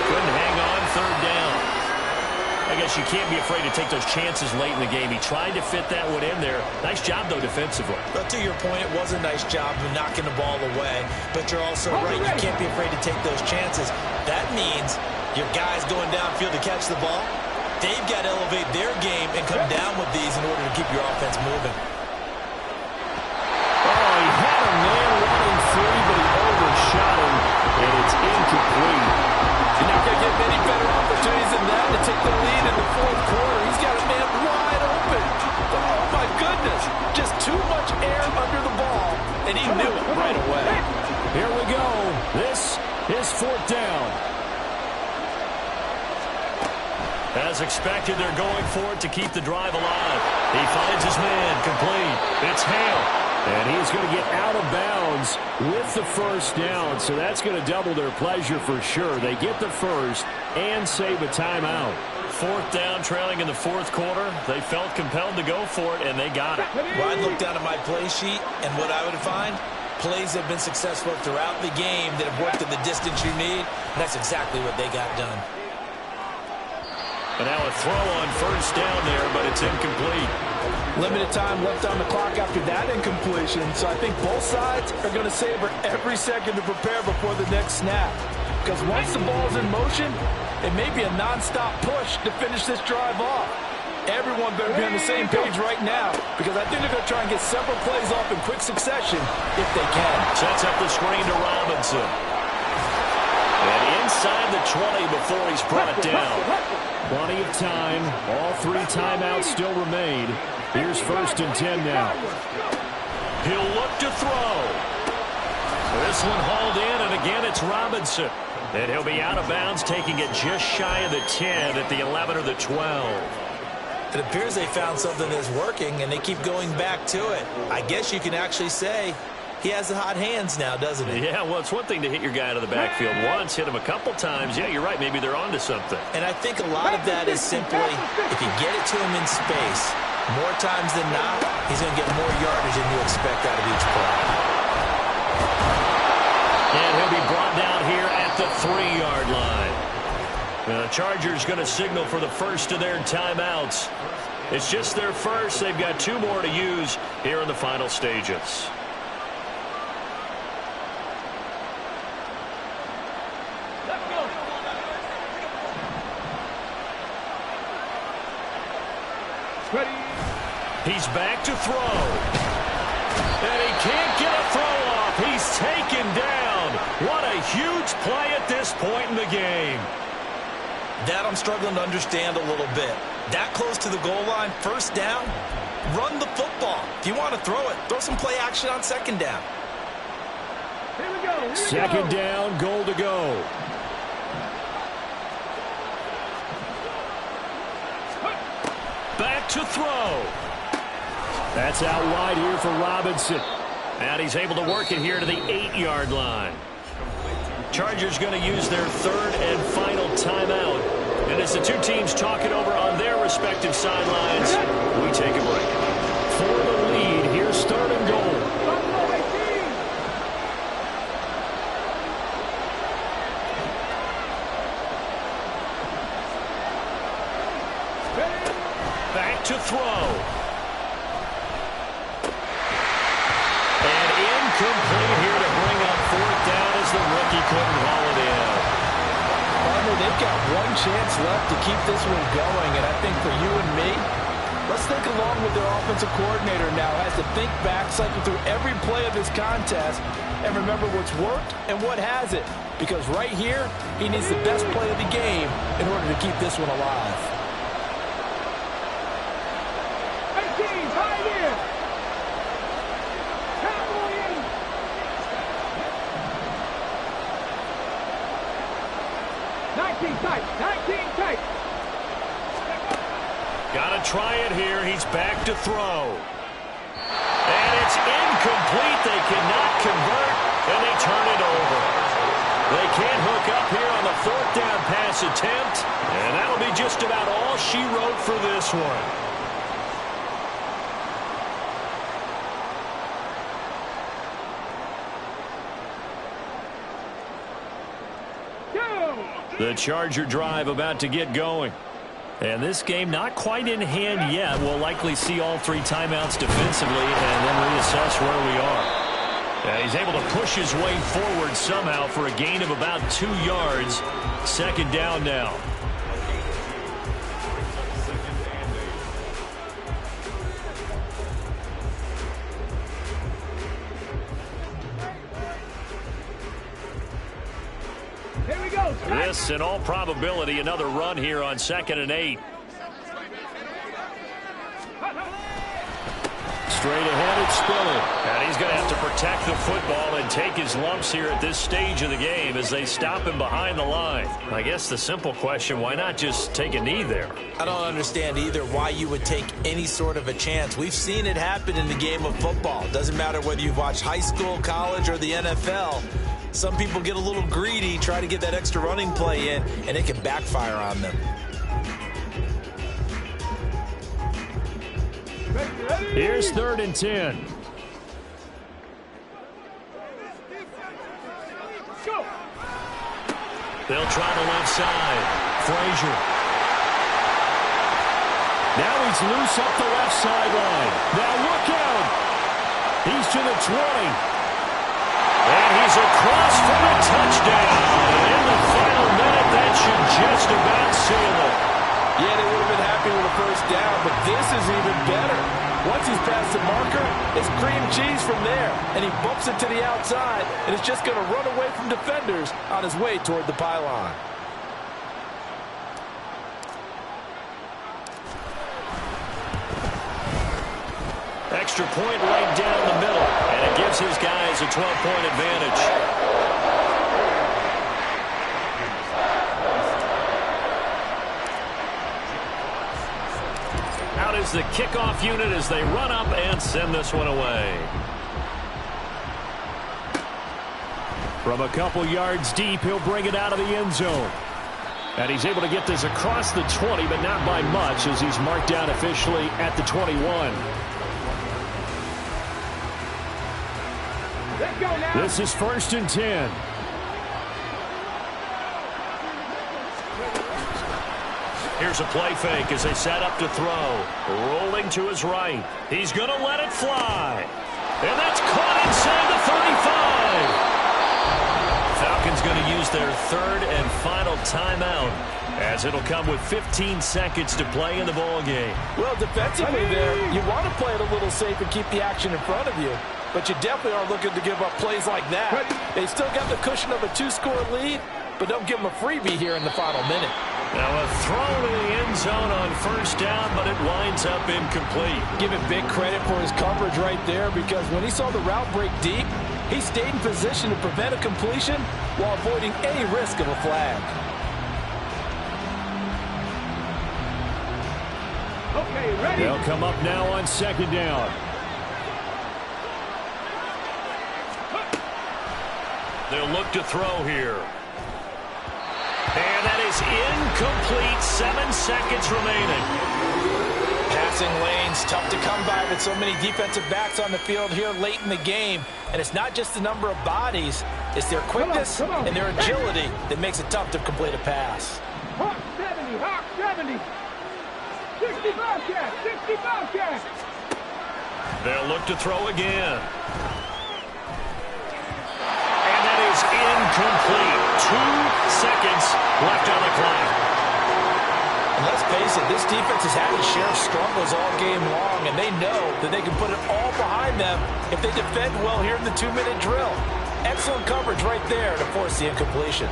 Couldn't hang on 3rd down. I guess you can't be afraid to take those chances late in the game. He tried to fit that one in there. Nice job, though, defensively. But to your point, it was a nice job of knocking the ball away. But you're also right. You can't be afraid to take those chances. That means your guys going downfield to catch the ball, they've got to elevate their game and come down with these in order to keep your offense moving. Oh, he had a and he knew it right away. Here we go. This is 4th down. As expected, they're going for it to keep the drive alive. He finds his man, complete. It's Hale. And he's going to get out of bounds with the 1st down, so that's going to double their pleasure for sure. They get the 1st and save a timeout. 4th down, trailing in the 4th quarter. They felt compelled to go for it, and they got it. Well, I'd look down at my play sheet, and what I would find, plays have been successful throughout the game that have worked in the distance you need, and that's exactly what they got done. And now a throw on 1st down there, but it's incomplete. Limited time left on the clock after that incompletion, so I think both sides are going to savor every second to prepare before the next snap. Because once the ball's in motion, it may be a non-stop push to finish this drive off. Everyone better be on the same page right now, because I think they're going to try and get several plays off in quick succession if they can. Sets up the screen to Robinson. And inside the 20 before he's brought down. Plenty of time. All 3 timeouts still remain. Here's 1st and 10 now. He'll look to throw. This one hauled in, and again it's Robinson. And he'll be out of bounds, taking it just shy of the 10 at the 11 or the 12. It appears they found something that's working, and they keep going back to it. I guess you can actually say he has the hot hands now, doesn't he? Yeah, well, it's one thing to hit your guy out of the backfield once, hit him a couple times. Yeah, you're right. Maybe they're onto something. And I think a lot of that is simply, if you get it to him in space, more times than not, he's going to get more yardage than you expect out of each play. And he'll be brought down here at the 3-yard line. The Chargers going to signal for the first of their timeouts. It's just their first. They've got 2 more to use here in the final stages. Ready. He's back to throw. And he can't get a throw off. He's taken down. What a huge play at this point in the game. That I'm struggling to understand a little bit. That close to the goal line, 1st down, run the football. If you want to throw it, throw some play action on 2nd down. Here we go. 2nd down, goal to go. Back to throw. That's out wide here for Robinson. And he's able to work it here to the 8-yard line. Chargers going to use their 3rd and final timeout. And as the 2 teams talk it over on their respective sidelines, we take a break. For the lead, here's 3rd and goal. Back to throw. And incomplete here to bring up 4th down as the rookie couldn't haul it in. Partner, they've got one chance left to keep this one going, and I think for you and me, let's think along with their offensive coordinator now as to think back, cycle through every play of this contest, and remember what's worked and what hasn't. Because right here, he needs the best play of the game in order to keep this one alive. Got to try it here. He's back to throw. And it's incomplete. They cannot convert, and they turn it over. They can't hook up here on the 4th down pass attempt, and that'll be just about all she wrote for this one. The Charger drive about to get going. And this game not quite in hand yet. We'll likely see all 3 timeouts defensively and then reassess where we are. And he's able to push his way forward somehow for a gain of about 2 yards. 2nd down now. This, in all probability, another run here on 2nd and 8. Straight ahead, it's Spiller. And he's going to have to protect the football and take his lumps here at this stage of the game as they stop him behind the line. I guess the simple question, why not just take a knee there? I don't understand either why you would take any sort of a chance. We've seen it happen in the game of football. Doesn't matter whether you've watched high school, college, or the NFL. Some people get a little greedy, try to get that extra running play in, and it can backfire on them. Here's 3rd and 10. They'll try the left side. Frazier. Now he's loose up the left sideline. Now look out. He's to the 20. And he's across for a touchdown. And in the final minute, that should just about seal it. Yeah, they would have been happy with a first down, but this is even better. Once he's past the marker, it's cream cheese from there. And he bumps it to the outside, and it's just going to run away from defenders on his way toward the pylon. Extra point right down the middle, and it gives his guys a 12-point advantage. Out is the kickoff unit as they run up and send this one away. From a couple yards deep, he'll bring it out of the end zone. And he's able to get this across the 20, but not by much as he's marked down officially at the 21. Let's go now. This is 1st and 10. Here's a play fake as they set up to throw. Rolling to his right. He's going to let it fly. And that's caught inside the 35. Falcons going to use their 3rd and final timeout as it'll come with 15 seconds to play in the ball game. Well, defensively there, you want to play it a little safe and keep the action in front of you. But you definitely aren't looking to give up plays like that. They still got the cushion of a 2-score lead, but don't give them a freebie here in the final minute. Now a throw to the end zone on 1st down, but it winds up incomplete. Give him big credit for his coverage right there, because when he saw the route break deep, he stayed in position to prevent a completion while avoiding any risk of a flag. Okay, ready. They'll come up now on 2nd down. They'll look to throw here. And that is incomplete. 7 seconds remaining. Passing lanes, tough to come by with so many defensive backs on the field here late in the game. And it's not just the number of bodies, it's their quickness and their agility that makes it tough to complete a pass. Hawk 70, Hawk 70. 60 Bobcat, 60 Bobcat. They'll look to throw again. And that is incomplete. 2 seconds left on the clock. And let's face it, this defense has had its share of struggles all game long, and they know that they can put it all behind them if they defend well here in the 2-minute drill. Excellent coverage right there to force the incompletion.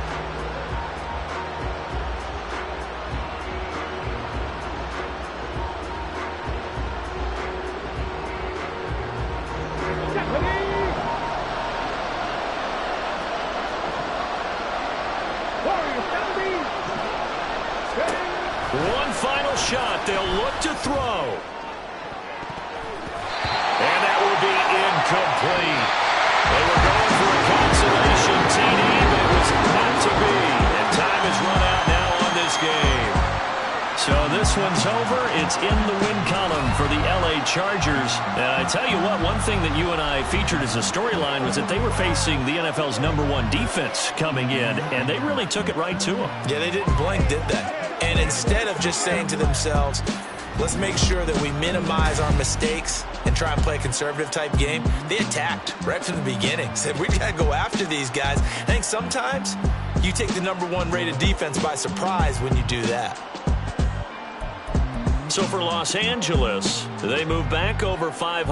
One final shot. They'll look to throw. And that will be incomplete. They were going for a consolation TD, but it was not to be. And time has run out now on this game. So this one's over. It's in the win column for the LA Chargers. And I tell you what, one thing that you and I featured as a storyline was that they were facing the NFL's #1 defense coming in, and they really took it right to them. Yeah, they didn't blink, did they? And instead of just saying to themselves, let's make sure that we minimize our mistakes and try and play a conservative-type game, they attacked right from the beginning. Said, we got to go after these guys. I think sometimes you take the #1 rated defense by surprise when you do that. So for Los Angeles, they move back over 500.